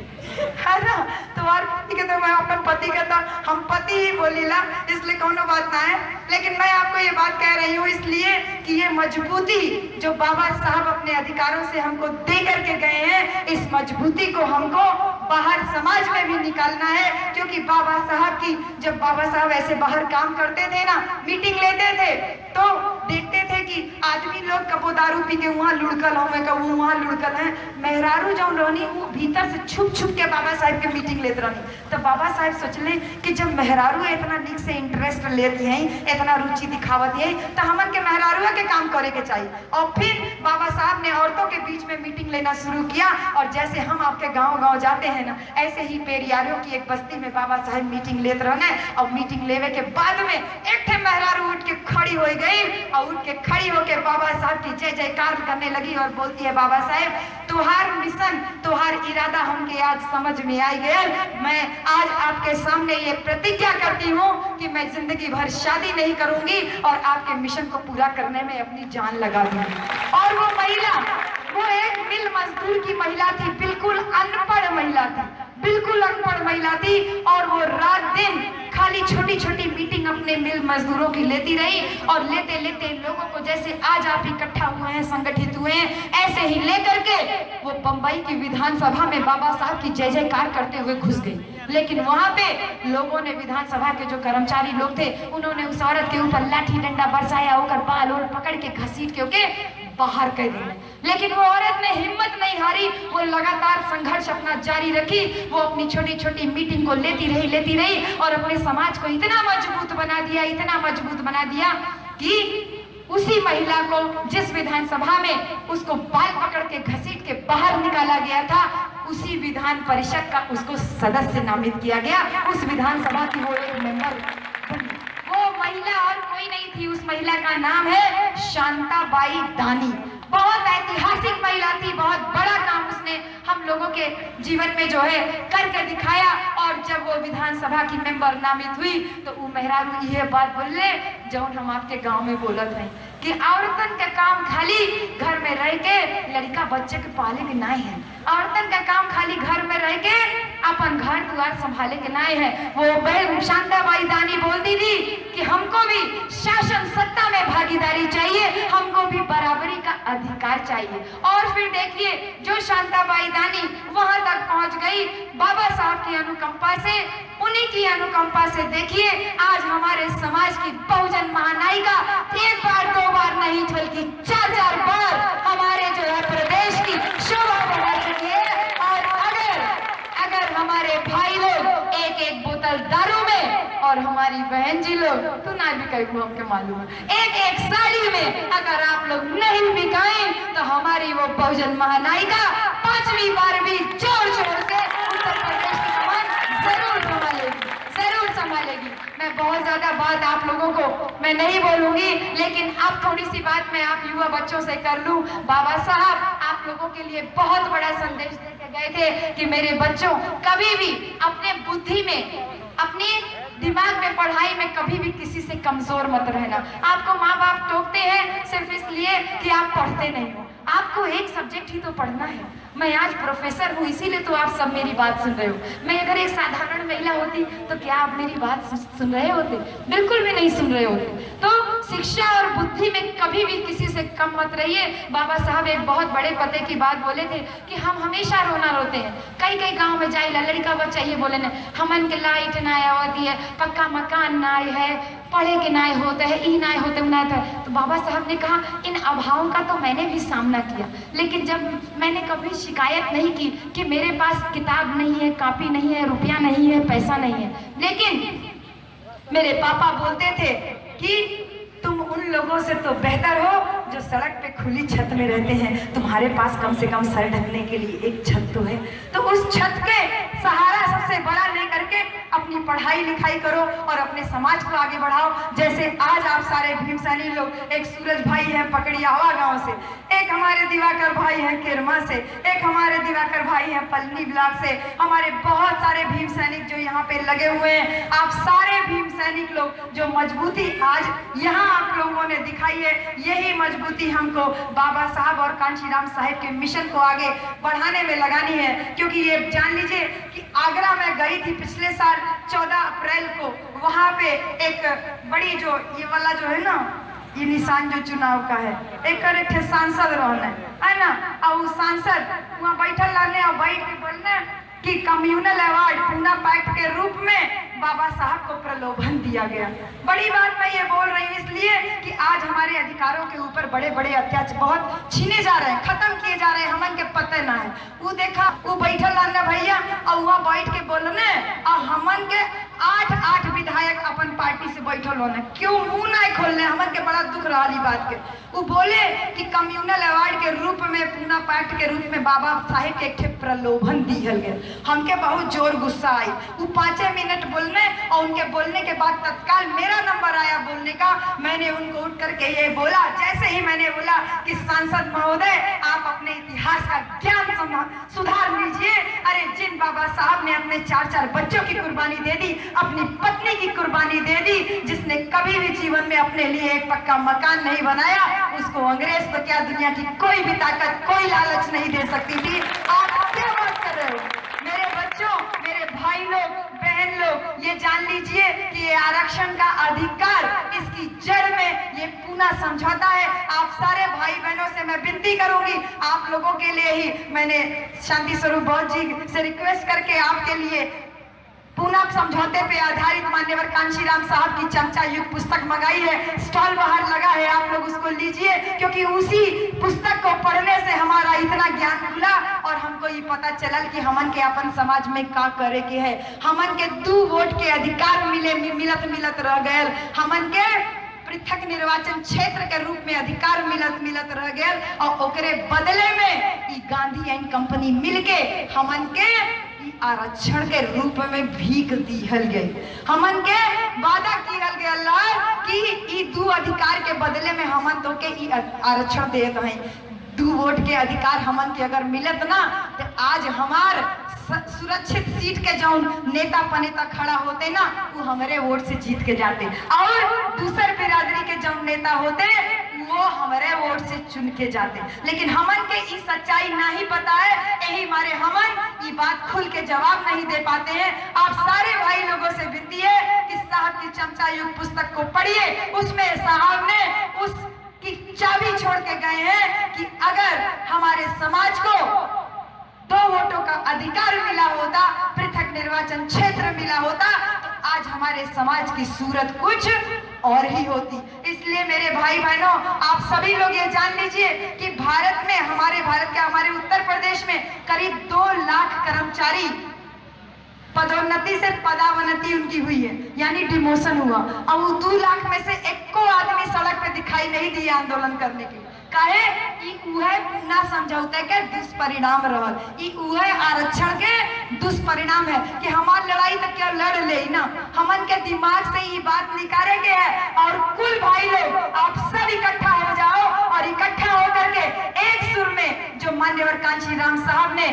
है ना। तुम्हारे पति के तो मैं अपने पति का तो हम पति ही बोलीला, इसलिए कोनो बात ना है। लेकिन मैं आपको ये बात कह रही हूँ इसलिए कि ये मजबूती जो बाबा साहब अपने अधिकारों से हमको दे करके गए हैं, इस मजबूती को हमको बाहर समाज में भी निकालना है। क्योंकि बाबा साहब की जब बाबा साहब ऐसे बाहर काम करते थे ना, मीटिंग लेते थे, तो देखते थे कि आदमी लोग कबो दारू पी के वहाँ लुढ़कल हो, मैं कबू वहाँ लुढ़कल है। मेहरारू जो रहनी वो भीतर से छुप छुप के बाबा साहब के मीटिंग लेते रहनी। तो बाबा साहब सोचले कि जब मेहरारू इतना निक से इंटरेस्ट लेती है, इतना रुचि दिखावत है, तो हमन के मेहरारू के काम करे के चाहिए। और फिर बाबा साहब ने औरतों के बीच में मीटिंग लेना शुरू किया। और जैसे हम आपके गाँव जाते हैं ना, ऐसे ही पेरियारियों की एक बस्ती में बाबा साहब मीटिंग लेते रहने। और मीटिंग लेवे के बाद में एक मेहरारू उठ के खड़ी हो गई और उठ के खड़ी होके बाबा साहब की जय जयकार करने लगी और बोलती है बाबा साहब तुहार मिशन तुहार इरादा हमके आज समझ में आ गया। मैं आज आपके सामने ये प्रतिज्ञा करती हूँ कि मैं जिंदगी भर शादी नहीं करूंगी और आपके मिशन को पूरा करने में अपनी जान लगा दूंगी। और वो महिला, वो एक मिल मजदूर की महिला थी, बिल्कुल अनपढ़ महिला थी, बिल्कुल अनपढ़ महिला थी। और वो रात दिन खाली छोटी छोटी मीटिंग अपने मिल मजदूरों की लेती रही। और लेते लेते लोगों को जैसे आज आप इकट्ठा हुए हैं, संगठित हुए हैं, ऐसे ही लेकर के वो बंबई की विधानसभा में बाबा साहब की जय जयकार करते हुए घुस गई। लेकिन वहां पे लोगों ने, विधानसभा के जो कर्मचारी लोग थे, उन्होंने उस औरत के ऊपर लाठी डंडा बरसाया, होकर बाल और पकड़ के घसीट के बाहर कर दिया। लेकिन वो औरत ने हिम्मत नहीं हारी, वो लगातार संघर्ष अपना जारी रखी। वो अपनी छोटी छोटी मीटिंग को लेती रही और अपने समाज को इतना मजबूत बना दिया, इतना मजबूत बना दिया कि उसी महिला को जिस विधानसभा में उसको बाल पकड़ के घसीट के बाहर निकाला गया था, उसी विधान परिषद का उसको सदस्य नामित किया गया। उस विधानसभा की वो एक मेंबर बनी। वो महिला और कोई नहीं थी, उस महिला का नाम है शांताबाई दानी। बहुत ऐतिहासिक महिला थी, बहुत बड़ा काम उसने हम लोगों के जीवन में जो है करके दिखाया। और जब वो विधानसभा की मेंबर नामित हुई तो वो मेहरारू ये बात बोले जो हम आपके गांव में बोलत हैं कि औरतन का काम खाली घर में रह के लड़का बच्चे के पाले के नहीं है। औरतन का काम खाली घर में रह के अपन घर द्वार संभाले के नहीं है। वो शांताबाई दानी बोलती थी कि हमको भी शासन सत्ता में भागीदारी चाहिए, हमको भी बराबरी का अधिकार चाहिए। और फिर देखिए जो शांताबाई दानी वहां तक पहुंच गई बाबा साहब की अनुकंपा से, उन्हीं की अनुकंपा से देखिए आज हमारे समाज की बहुजन महानायिका एक बार दो बार नहीं बल्कि चार चार बार हमारे जो है प्रदेश की शोभा बढ़ा चुकी है। और अगर हमारे भाई लोग एक एक बोतल दारू में और हमारी बहन जी लोग, तू ना भी कहीं हमके मालूम है, एक एक साड़ी में अगर आप लोग नहीं बिकाएं तो हमारी वो बहुजन महानायिका 5वीं बार भी जोर जोर से उत्तर प्रदेश की कमान जरूर संभालेगी। मैं बहुत ज्यादा बात आप लोगों को मैं नहीं बोलूंगी, लेकिन अब थोड़ी सी बात मैं आप युवा बच्चों से कर लूं। बाबा साहब आप लोगों के लिए बहुत बड़ा संदेश देकर
गए थे कि मेरे बच्चों कभी भी अपने बुद्धि में, अपने दिमाग में, पढ़ाई में कभी भी किसी से कमजोर मत रहना। आपको माँ बाप टोकते हैं सिर्फ इसलिए कि आप पढ़ते नहीं हो। आपको एक सब्जेक्ट ही तो पढ़ना है। मैं आज प्रोफेसर हूँ इसीलिए तो आप सब मेरी बात सुन रहे हो। मैं अगर एक साधारण महिला होती तो क्या आप मेरी बात सुन रहे होते? बिल्कुल भी नहीं सुन रहे होते। तो शिक्षा और बुद्धि में कभी भी किसी से कम मत रहिए। बाबा साहब एक बहुत बड़े पते की बात बोले थे कि हम हमेशा रोना रोते हैं। कई कई गांव में जाए लड़का बच्चा ये बोले न, हमन के लाइट ना आवती है, पक्का मकान ना है, पढ़े के नाय होते हैं, ई नाय होते ना था। तो बाबा साहब ने कहा इन अभावों का तो मैंने भी सामना किया, लेकिन जब मैंने कभी शिकायत नहीं की कि मेरे पास किताब नहीं है, कॉपी नहीं है, रुपया नहीं है, पैसा नहीं है। लेकिन मेरे पापा बोलते थे कि तुम उन लोगों से तो बेहतर हो जो सड़क पे खुली छत में रहते हैं। तुम्हारे पास कम से कम सर ढकने के लिए एक छत तो है, तो उस छत के सहारा सबसे बड़ा लेकर के अपनी पढ़ाई लिखाई करो और अपने समाज को आगे बढ़ाओ। जैसे आज आप सारे भीमसैनी लोग, एक सूरज भाई है पकड़ियावा गांव से, एक हमारे दिवाकर भाई है केरमा से, एक हमारे दिवाकर भाई है पलनी ब्लॉक से, हमारे बहुत सारे भीम सैनिक जो यहाँ पे लगे हुए हैं। आप सारे भीम सैनिक लोग जो मजबूती आज यहाँ आप लोगों ने दिखाई है, यही मजबूती हमको बाबा साहब और कांशीराम साहिब के मिशन को आगे बढ़ाने में लगानी है। क्योंकि ये जान लीजिए कि आगरा में गई थी पिछले साल 14 अप्रैल को, वहाँ पे एक बड़ी जो ये वाला जो है ना, ये निशान जो चुनाव का है, एक सांसद रहना है ना, और सांसद वहाँ बैठल रहने और बैठ के बोलने कि कम्युनल अवार्ड पूना पैक्ट के रूप में बाबा साहब को प्रलोभन दिया गया। बड़ी बात मैं ये बोल रही हूँ इसलिए कि आज हमारे अधिकारों के ऊपर बड़े बड़े अत्याचार बहुत छीने जा रहे हैं, खत्म किए जा रहे हैं, हमन के पते ना है। वो देखा वो बैठल रहने भैया और वहाँ बैठ के बोलने और हमन के 8 विधायक अपन पार्टी से बैठल होने, क्यों मुंह नहीं खोलने? हमन के बड़ा दुख रहा बात के। वो बोले कि कम्युनल अवार्ड के रूप में, पूना पैक्ट के रूप में बाबा साहेब के एक प्रलोभन दिया गया। हमके बहुत जोर गुस्सा आई। वो 5 मिनट बोलने और उनके बोलने के बाद तत्काल मेरा नंबर आया बोलने का। मैंने उनको उठ करके ये बोला, जैसे ही मैंने बोला कि सांसद महोदय आप अपने इतिहास का ज्ञान सुधार लीजिए। अरे जिन बाबा साहब ने अपने 4 बच्चों की कुर्बानी दे दी, अपनी पत्नी की कुर्बानी दे दी, जिसने कभी भी जीवन में अपने लिए एक पक्का मकान नहीं बनाया, उसको अंग्रेज तो क्या दुनिया की कोई भी ताकत, कोई लालच नहीं दे सकती थी। आप क्या बात कर रहे हो? मेरे बच्चों, मेरे भाई लोग, बहन लोग, ये जान लीजिए कि ये आरक्षण का अधिकार, इसकी जड़ में ये पूना समझौता है। आप सारे भाई बहनों से मैं विनती करूंगी, आप लोगों के लिए ही मैंने शांति स्वरूप बौद्ध जी से रिक्वेस्ट करके आपके लिए पूना समझौते पे आधारित मान्यवर कांशीराम साहब की चमचा युग पुस्तक मंगाई है। स्टॉल बाहर लगा है, आप लोग उसको लीजिए, क्योंकि उसी पुस्तक को पढ़ने से हमारा इतना ज्ञान खुला और हमको ये पता चलल कि हमन के अपन समाज में का करे के है। हमन के 2 वोट के अधिकार मिलत रह गए, हमन के पृथक निर्वाचन क्षेत्र के रूप में अधिकार मिलत रह गए और ओकरे बदले में गांधी एंड कंपनी मिलके हमन के आरक्षण के रूप में भीख दिहल गई। हमन के वादा किया गया कि ई 2 अधिकार के बदले में हमन तो के आरक्षण देत हैं। 2 वोट के अधिकार हमन के अगर मिलत ना तो आज हमार सुरक्षित सीट के जो नेता पनेता खड़ा होते ना, वो हमारे वोट से जीत के जाते, और दूसर बिरादरी के जो नेता होते वो हमारे वोट से चुन के जाते। लेकिन हमन के ये सच्चाई नहीं पता है, यही मारे हमन ये बात खुल के जवाब नहीं दे पाते हैं। आप सारे भाई लोगों से विनती है कि साहब की चमचा युग पुस्तक को पढ़िए। उसमें साहब ने उस की चाबी छोड़ के गए हैं कि अगर हमारे समाज को 2 वोटों का अधिकार मिला होता, पृथक निर्वाचन क्षेत्र मिला होता, तो आज हमारे समाज की सूरत कुछ और ही होती। इसलिए मेरे भाई बहनों, आप सभी लोग ये जान लीजिए कि भारत में, हमारे उत्तर प्रदेश में करीब 2 लाख कर्मचारी पदोन्नति से पदावनति उनकी हुई है, यानी डिमोशन हुआ। और वो 2 लाख में से एको आदमी सड़क पे दिखाई नहीं दिया आंदोलन करने के लिए। कहे पूना समझौते के दुष्परिणाम रहल, आरक्षण के दुष्परिणाम है कि हमार लड़ाई तो क्या लड़ ले ना, हमन के दिमाग से ये बात निकाले के है। और कुल भाई लोग आप सब इकट्ठा हो जाओ और इकट्ठा होकर के एक सुर में जो मान्यवर कांशीराम साहब ने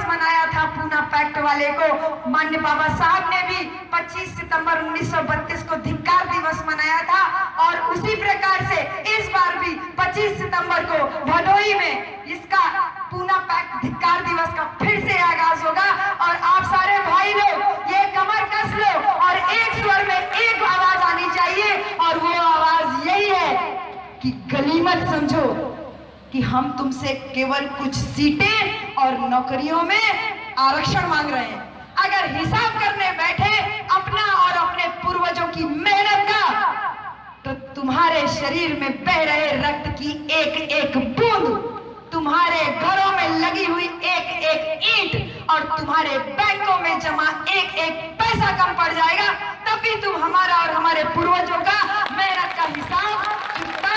मनाया था पूना पैक्ट वाले को। माननीय बाबा साहब ने भी 25 सितंबर 1932 को धिक्कार दिवस मनाया था और उसी प्रकार से इस बार भी 25 सितंबर को भदोही में इसका पूना पैक्ट धिक्कार दिवस का फिर से आगाज होगा। और आप सारे भाई लोग ये कमर कस लो और एक स्वर में एक आवाज आनी चाहिए और वो आवाज यही है कि गनीमत समझो कि हम तुमसे केवल कुछ सीटें और नौकरियों में आरक्षण मांग रहे हैं। अगर हिसाब करने बैठे अपना और अपने पूर्वजों की मेहनत का, तो तुम्हारे शरीर में बह रहे रक्त की एक एक बूंद, तुम्हारे घरों में लगी हुई एक एक ईंट और तुम्हारे बैंकों में जमा एक एक पैसा कम पड़ जाएगा, तभी तुम हमारा और हमारे पूर्वजों का मेहनत का हिसाब चुकता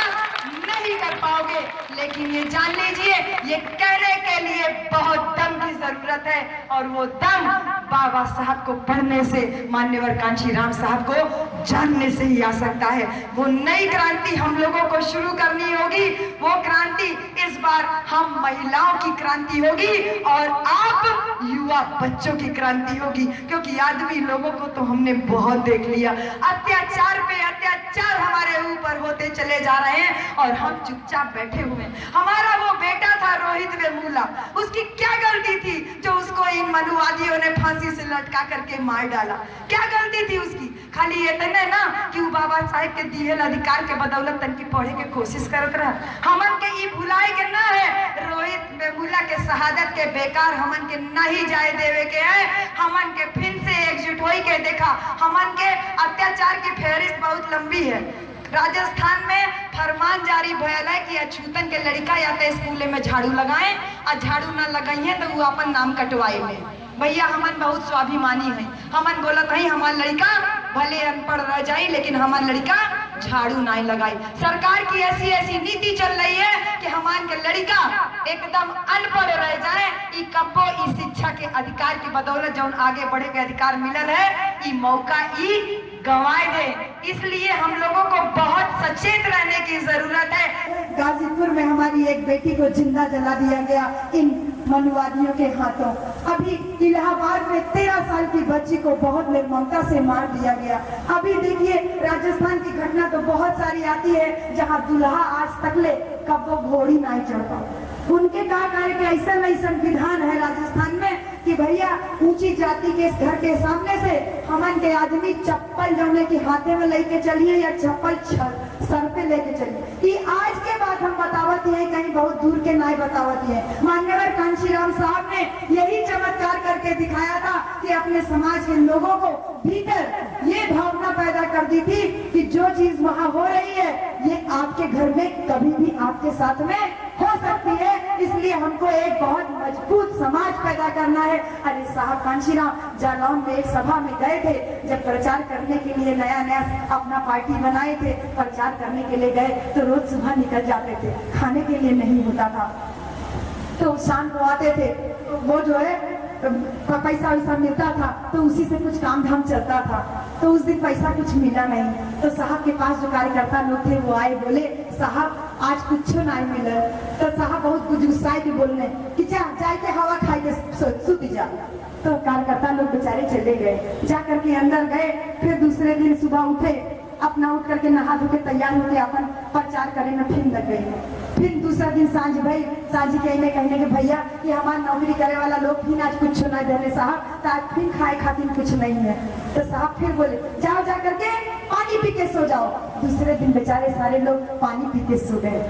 नहीं कर पाओगे। लेकिन ये जान लीजिए, ये कहने के लिए बहुत दम की जरूरत है और वो दम बाबा साहब को पढ़ने से, मान्यवर कांशीराम साहब को जानने से ही आ सकता है। वो नई क्रांति हम लोगों को शुरू करनी होगी। वो क्रांति इस बार हम महिलाओं की क्रांति होगी और आप युवा बच्चों की क्रांति होगी, क्योंकि आदमी लोगों को तो हमने बहुत देख लिया, अत्याचार पे अत्याचार हमारे ऊपर होते चले जा रहे हैं और हम चुपचाप बैठे हुए हैं। हमारा वो बेटा था रोहित वेमुला, उसकी क्या गलती थी जो उसको इन मनुवादियों ने फांसी से लटका करके मार डाला? क्या गलती थी उसकी? खाली ये तने ना कि वो बाबा साहेब के दिए अधिकार के बदौलत तनकी पढ़े के कोशिश करत रहा। हमन के ई भुलाए के ना है रोहित वेमुला के शहादत के बेकार हमन के नहीं जाए देवे के है। हमन के फिर से एकजुट होई के देखा, हमन के अत्याचार की फहरिस्त बहुत लंबी है। राजस्थान में फरमान जारी भयल है कि अछूतन के लड़का या तो स्कूल में झाड़ू लगाएं और झाड़ू ना लगाइए तो वो अपन नाम कटवाए में। भैया हमन बहुत स्वाभिमानी है, हमन बोलत है हमार लड़का भले अनपढ़ रह जाए लेकिन हमार लड़का झाड़ू नहीं लगाई। सरकार की ऐसी ऐसी नीति चल रही है कि हमार के लड़का एकदम अनपढ़ रह जाए। ई कब्बो ई शिक्षा के अधिकार की बदौलत जो आगे बढ़े के अधिकार मिलल है, ई मौका ई गंवाए दे। इसलिए हम लोगों को बहुत सचेत रहने की जरूरत है।
गाजीपुर में हमारी एक बेटी को जिंदा जला दिया गया इन मनुवादियों के हाथों। अभी इलाहाबाद में 13 साल की बच्ची को बहुत निर्ममता से मार दिया गया। अभी देखिए राजस्थान की घटना तो बहुत सारी आती है जहाँ दुल्हा आज तक ले कब वो घोड़ी नहीं चढ़ता। उनके कहा कि ऐसा विधान है राजस्थान में कि भैया ऊंची जाति के घर के सामने से हमन के आदमी चप्पल जौने के हाथे में लेके चलिए या चप्पल सर पे लेके चलिए। ये आज के बाद हम बतावत है, कहीं बहुत दूर के नहीं बतावत है। मान्यवर कांशीराम साहब ने यही चमत्कार करके दिखाया था कि अपने समाज के लोगों को भीतर ये भावना पैदा कर दी थी कि जो चीज वहाँ हो रही है ये आपके घर में कभी भी आपके साथ में हो सकती है। इसलिए हमको एक बहुत मजबूत समाज पैदा करना है। अरे साहब कांशीराम जालौन में एक सभा में गए थे, जब प्रचार करने के लिए नया नया अपना पार्टी बनाए थे, प्रचार करने के लिए गए तो रोज सुबह निकल जाते थे, खाने के लिए नहीं होता था, तो शाम को आते थे, वो जो है पैसा वैसा मिलता था तो उसी से कुछ काम धाम चलता था। तो उस दिन पैसा कुछ मिला नहीं, तो साहब के पास जो कार्यकर्ता लोग थे वो आए, बोले साहब आज कुछ नहीं मिला। तो साहब बहुत कुछ गुस्साए थे, बोलने कि जाए के हवा खाई के सुत जा। तो कार्यकर्ता लोग बेचारे चले गए, जा करके अंदर गए। फिर दूसरे दिन सुबह उठे, अपना उठ करके नहा धो के तैयार होके अपन प्रचार करे में फिर लग गए। फिर दूसरा दिन सांझ भाई सांझी कहने के भैया कि हमारा नौकरी करे वाला लोग फिर आज कुछ नहीं देने साहब, तो आज फिर खाए खातिर कुछ नहीं है। तो साहब फिर बोले जाओ जा करके पानी पी के सो जाओ। दूसरे दिन बेचारे सारे लोग पानी पी के सो गए।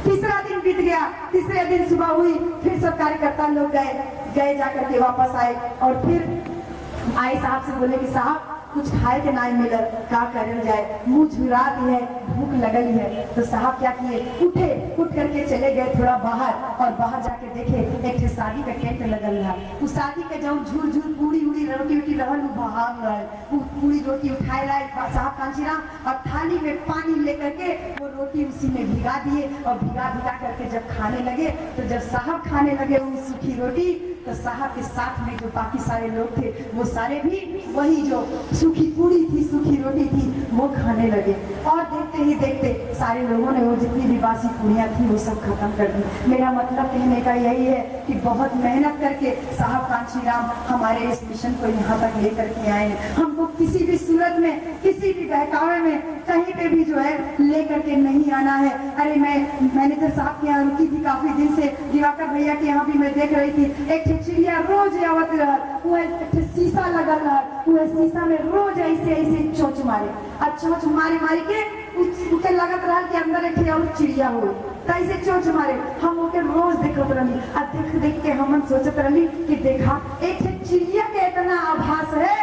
तीसरा दिन बीत गया, तीसरे दिन सुबह हुई, फिर सब कार्यकर्ता लोग गए जा करके वापस आए और फिर आए साहब से बोले कि साहब कुछ खाए के नहीं मिलल, क्या करल जाए, मुंह झुरात है, भूख लगल है। तो साहब क्या किए, उठ करके चले गए थोड़ा बाहर, और बाहर जाके देखे एक शादी का टेंट लगल रहा। उस शादी के जब झूर झूर पूरी उड़ी रोटी उटी रहल, भाग रहल, पूरी रोटी उठाए लाए साहब कांशीराम, और थाली में पानी लेकर के वो रोटी उसी में भिगा दिए, और भिगा करके जब खाने लगे, तो जब साहब खाने लगे वो सूखी रोटी, तो साहब के साथ में जो बाकी सारे लोग थे वो सारे भी वही जो सूखी पूरी थी, सूखी रोटी थी, वो खाने लगे। और देखते ही देखते सारे लोगों ने वो जितनी भी बासी पूरियाँ थी वो सब खत्म कर दी। मेरा मतलब कहने का यही है कि बहुत मेहनत करके साहब कांची राम हमारे इस मिशन को यहाँ तक लेकर के आए हैं। हमको किसी भी सूरत में, किसी भी बहकावे में, कहीं पे भी जो है लेकर के नहीं आना है। अरे मैंने तो साहब के यहाँ रुकी थी काफी दिन से, दिवाकर भैया के यहाँ भी मैं देख रही थी, एक चिड़िया रोज आवत रहा, वो एक शीशा लगल रहा, वो शीशा में रोज ऐसे ऐसे चोंच मारे, और चोंच मारी के उसके लगत रहा कि अंदर एक और चिड़िया हो, ऐसे चोंच मारे। हम ओके रोज देखत रही, और देख के हम सोचत रही कि देखा एक चिड़िया के इतना आभास है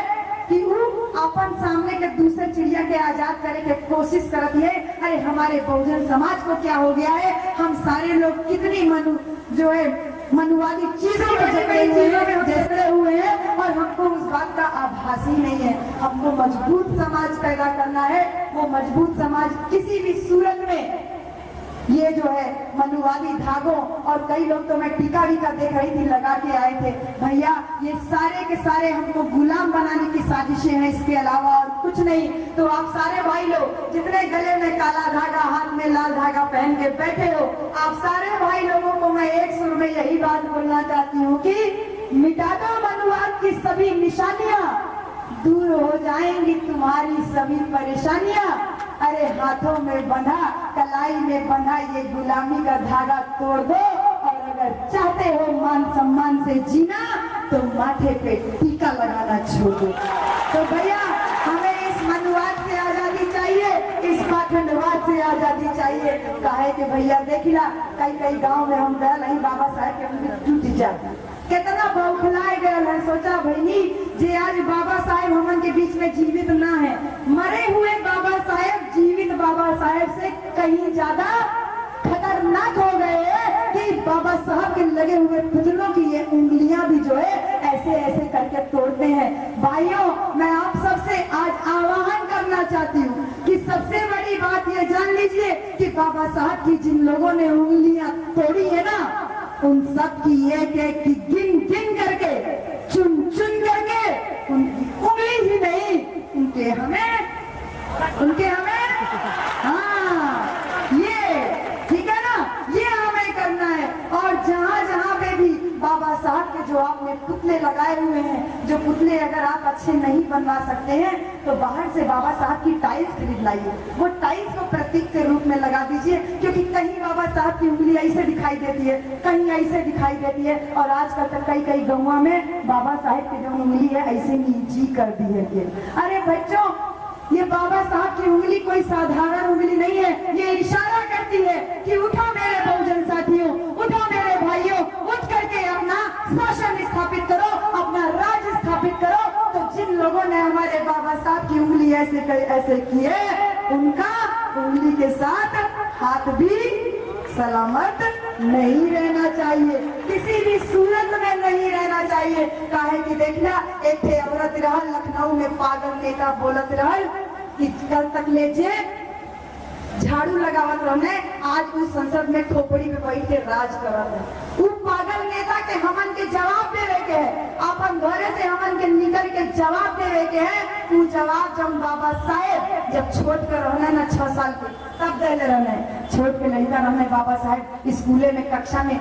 कि वो अपन सामने के दूसरे चिड़िया के आजाद करे के कोशिश करती है। अरे हमारे बहुजन समाज को क्या हो गया है, हम सारे लोग कितनी जो है मनुवादी चीजों में जकड़े हुए हैं और हमको उस बात का आभास ही नहीं है। हमको मजबूत समाज पैदा करना है। वो मजबूत समाज किसी भी सूरत में ये जो है मनुवादी धागों, और कई लोग तो मैं टीका वीका देख रही थी लगा के आए थे, भैया ये सारे के सारे हमको गुलाम बनाने की साजिशें हैं, इसके अलावा और कुछ नहीं। तो आप सारे भाई लोग जितने गले में काला धागा, हाथ में लाल धागा पहन के बैठे हो, आप सारे भाई लोगों को मैं एक सुर में यही बात बोलना चाहती हूँ कि मिटा दो मनुवाद की सभी निशानियां, दूर हो जाएंगी तुम्हारी सभी परेशानियां। अरे हाथों में बंधा, कलाई में बंधा ये गुलामी का धागा तोड़ दो, और अगर चाहते हो मान सम्मान से जीना तो माथे पे टीका लगाना छोड़ दो। तो भैया हमें इस मनुवाद से आजादी चाहिए, इस पाखंडवाद से आजादी चाहिए। काहे कि भैया देखिला कई गांव में हम गए नहीं, बाबा साहब के मंदिर टूट जाते, कितना बौखलाए गए हैं। सोचा भैनी जे आज बाबा साहेब हमन के बीच में जीवित ना है, मरे हुए बाबा साहेब जीवित बाबा साहेब से कहीं ज्यादा खतरनाक हो गए कि बाबा साहब के लगे हुए पुतलों की ये उंगलियां भी जो है ऐसे ऐसे करके तोड़ते हैं। भाइयों मैं आप सबसे आज आह्वान करना चाहती हूँ कि सबसे बड़ी बात ये जान लीजिए कि बाबा साहब की जिन लोगों ने उंगलियां तोड़ी है ना, उन सब की एक एक की गिन गिन करके, चुन चुन करके, उनकी उंगली ही नहीं उनके हमें हाँ ये ठीक है ना, ये हमें करना है। और जहाँ जहाँ पे भी बाबा साहब के जो आपने पुतले लगाए हुए हैं, जो पुतले अगर आप अच्छे नहीं बनवा सकते हैं तो बाहर से बाबा साहब की टाइल्स खरीद लाइए, वो टाइल्स को प्रतीक के रूप में लगा दीजिए, क्योंकि कहीं बाबा साहब की उंगली ऐसे दिखाई देती है, कहीं ऐसे दिखाई देती है। और आजकल तक कई गाँव में बाबा साहब की जो उंगली है ऐसे नीची कर दी है। अरे बच्चों ये बाबा साहब की उंगली कोई साधारण उंगली नहीं है, ये इशारा करती है कि उठो मेरे बहुजन साथियों, उठो मेरे भाइयों, उठ करके अपना शासन स्थापित करो, अपना राज स्थापित करो। तो जिन लोगों ने हमारे बाबा साहब की उंगली ऐसे की है, उनका उंगली के साथ हाथ भी सलामत नहीं रहना चाहिए, किसी भी सूरत में नहीं रहना चाहिए। काहे कि देखना एक औरत रहल लखनऊ में, पागल नेता बोलत रहल कि कल तक ले जे झाड़ू लगावत रहने, आज उस संसद में खोपड़ी पे बैठ के राज करत है। वो पागल नेता के हमन के जवाब देवे के है, अपन घरे से हमन के निकल के जवाब देवे के है। वो जवाब जब बाबा साहेब जब छोड़ कर रहने ना 6 साल के, तब दे रहने, छोड़ के नहीं रहने बाबा साहेब स्कूले में कक्षा में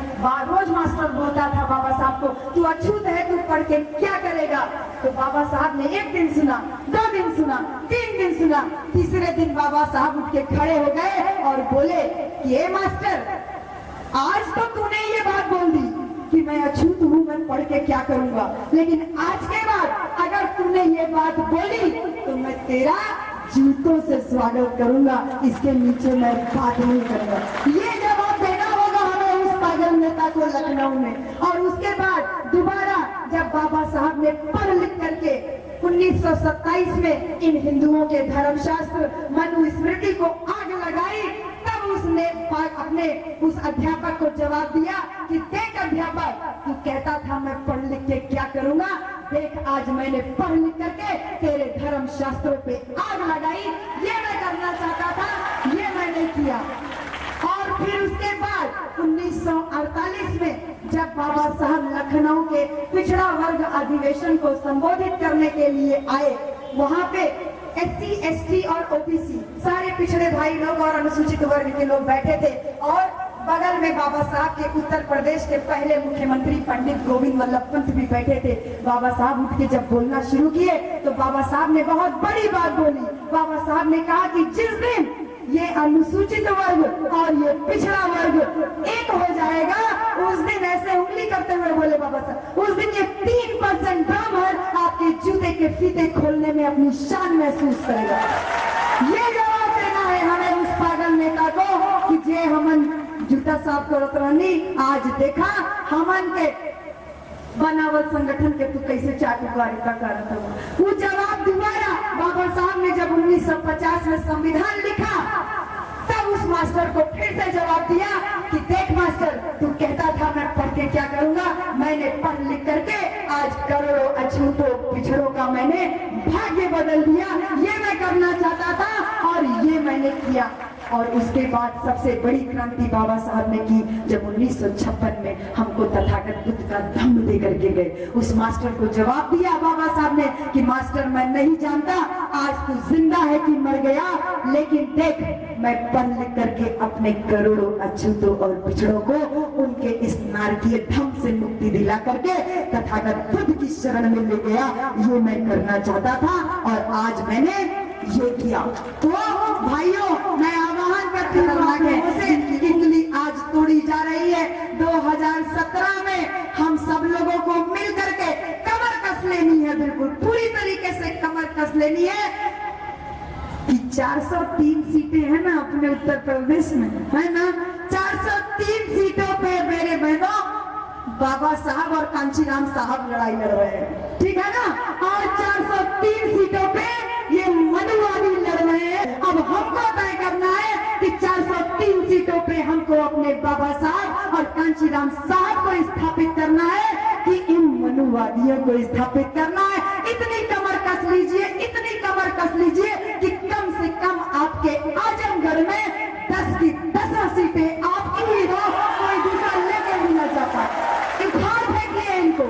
रोज मास्टर बोलता था बाबा साहब को, तू अछूत है, तू पढ़ के क्या करेगा। तो बाबा साहब ने 1 दिन सुना, 2 दिन सुना, 3 दिन सुना, तीसरे दिन बाबा साहब उठ के खड़े हो गए और बोले कि ये मास्टर आज तो तूने ये बात बोल दी कि मैं अछूत हूँ, मैं पढ़ के क्या करूंगा, लेकिन आज के बाद अगर तूने ये बात बोली तो मैं तेरा जूतों से स्वागत करूंगा, इसके नीचे मैं बात नहीं करूंगा। ये जवाब देना होगा हमें उस पागल नेता को लखनऊ में। और उसके बाद दोबारा जब बाबा साहब ने पढ़ लिख करके 1927 में इन हिंदुओं के धर्मशास्त्र मनुस्मृति को आग लगाई, तब उसने अपने उस अध्यापक को जवाब दिया कि देख अध्यापक, तू कहता था मैं पढ़ लिख के क्या करूंगा, देख आज मैंने पढ़ लिख करके तेरे धर्म शास्त्रों पे आग लगाई। ये मैं करना चाहता था, ये मैंने किया। और फिर उसके बाद 1948 में जब बाबा साहब लखनऊ के पिछड़ा वर्ग अधिवेशन को संबोधित करने के लिए आए, वहाँ पे SC, ST और OBC सारे पिछड़े भाई लोग और अनुसूचित वर्ग के लोग बैठे थे और बगल में बाबा साहब के उत्तर प्रदेश के पहले मुख्यमंत्री पंडित गोविंद वल्लभ पंत भी बैठे थे। बाबा साहब उठ के जब बोलना शुरू किए तो बाबा साहब ने बहुत बड़ी बात बोली। बाबा साहब ने कहा कि जिस दिन ये अनुसूचित वर्ग और ये पिछड़ा वर्ग एक हो जाएगा, उस दिन ऐसे उंगली करते हुए बोले बाबा साहब, उस दिन ये 3% ब्राह्मण आपके जूते के फीते खोलने में अपनी शान महसूस करेगा। ये जवाब देना है हमें उस पागल नेता को कि जे हमन जूता साफ करत रहनी, आज देखा हमन के बनावट संगठन के तू कैसे चाटुकारिता करत हो। वो जवाब दोबारा बाबा साहब ने जब 1950 में संविधान लिखा, तब उस मास्टर को फिर से जवाब दिया कि देख मास्टर, तू कहता था मैं पढ़ के क्या करूंगा, मैंने पढ़ लिख करके आज करोड़ों अछूतों पिछड़ों का मैंने भाग्य बदल दिया। ये मैं करना चाहता था और ये मैंने किया। और उसके बाद सबसे बड़ी क्रांति बाबा साहब ने की जब 1956 में हमको तथागत बुद्ध का धम्म दे करके गए। उस मास्टर को जवाब दिया बाबा साहब ने कि मास्टर मैं नहीं जानता आज तू जिंदा है कि मर गया, लेकिन देख मैं पढ़ लिख करके अपने करोड़ों अछूतों और पिछड़ों को उनके इस नारकीय धम्म से मुक्ति दिला करके तथागत बुद्ध की शरण में ले गया। ये मैं करना चाहता था और आज मैंने ये किया। तो भाइयों, मैं आह्वान करती हूँ कि उंगली आज तोड़ी जा रही है। 2017 में हम सब लोगों को मिल करके कमर कस लेनी है, बिल्कुल पूरी तरीके से कमर कस लेनी है कि 403 सीटें हैं ना अपने उत्तर प्रदेश में, है ना। 403 सीटों पे मेरे बहनों बाबा साहब और कांचीराम साहब लड़ाई लड़ रहे हैं, ठीक है ना। और 403 सीटों पे ये मनुवादी लड़ रहे हैं। अब हमको तय करना है कि 403 सीटों पे हमको अपने बाबा साहब और कांचीराम साहब को स्थापित करना है कि इन मनुवादियों को स्थापित करना है। इतनी कमर कस लीजिए, इतनी कमर कस लीजिए कि कम से कम आपके आजमगढ़ में 10 की 10 सीटें आपकी ही हो, कोई दूसरा लेके भी न जाता। उखाड़ फेंकिए इनको,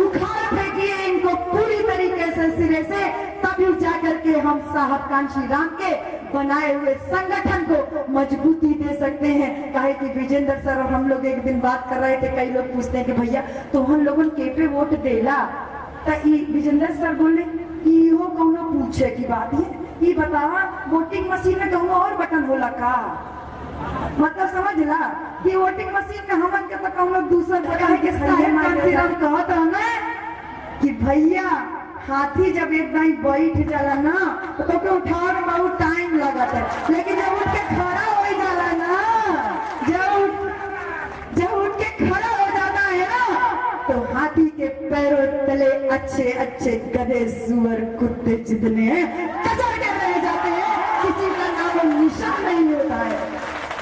उखाड़ फेंकिए इनको पूरी तरीके से सिरे से, तभी जाकर के हम साहब कांचीराम के बनाए हुए संगठन को मजबूती दे सकते हैं। कहे कि विजेंद्र सर और हम लोग एक दिन बात कर रहे थे, कई लोग पूछते हैं कि भैया तो हम लोगों के पे वोट देला, तो विजेंद्र सर बोले इहो कौनो पूछे की बात है, ये बतावा वोटिंग मशीन में कौनो और बटन होला का, मतलब समझ ला कि वोटिंग मशीन में हमन के तो कौनो दूसरा बटन के साहब कांचीराम कहत रहना कि भैया हाथी जब एक दाई बैठ जाला ना तो उठावे में बहुत टाइम लगता है, लेकिन जब उठ के खड़ा हो जाला ना, जब उठ के खड़ा हो जाता है ना, तो हाथी के पैरों तले अच्छे अच्छे गधे सुअर कुत्ते जितने हैं कचर के रह जाते हैं, किसी का नाम निशान नहीं होता है।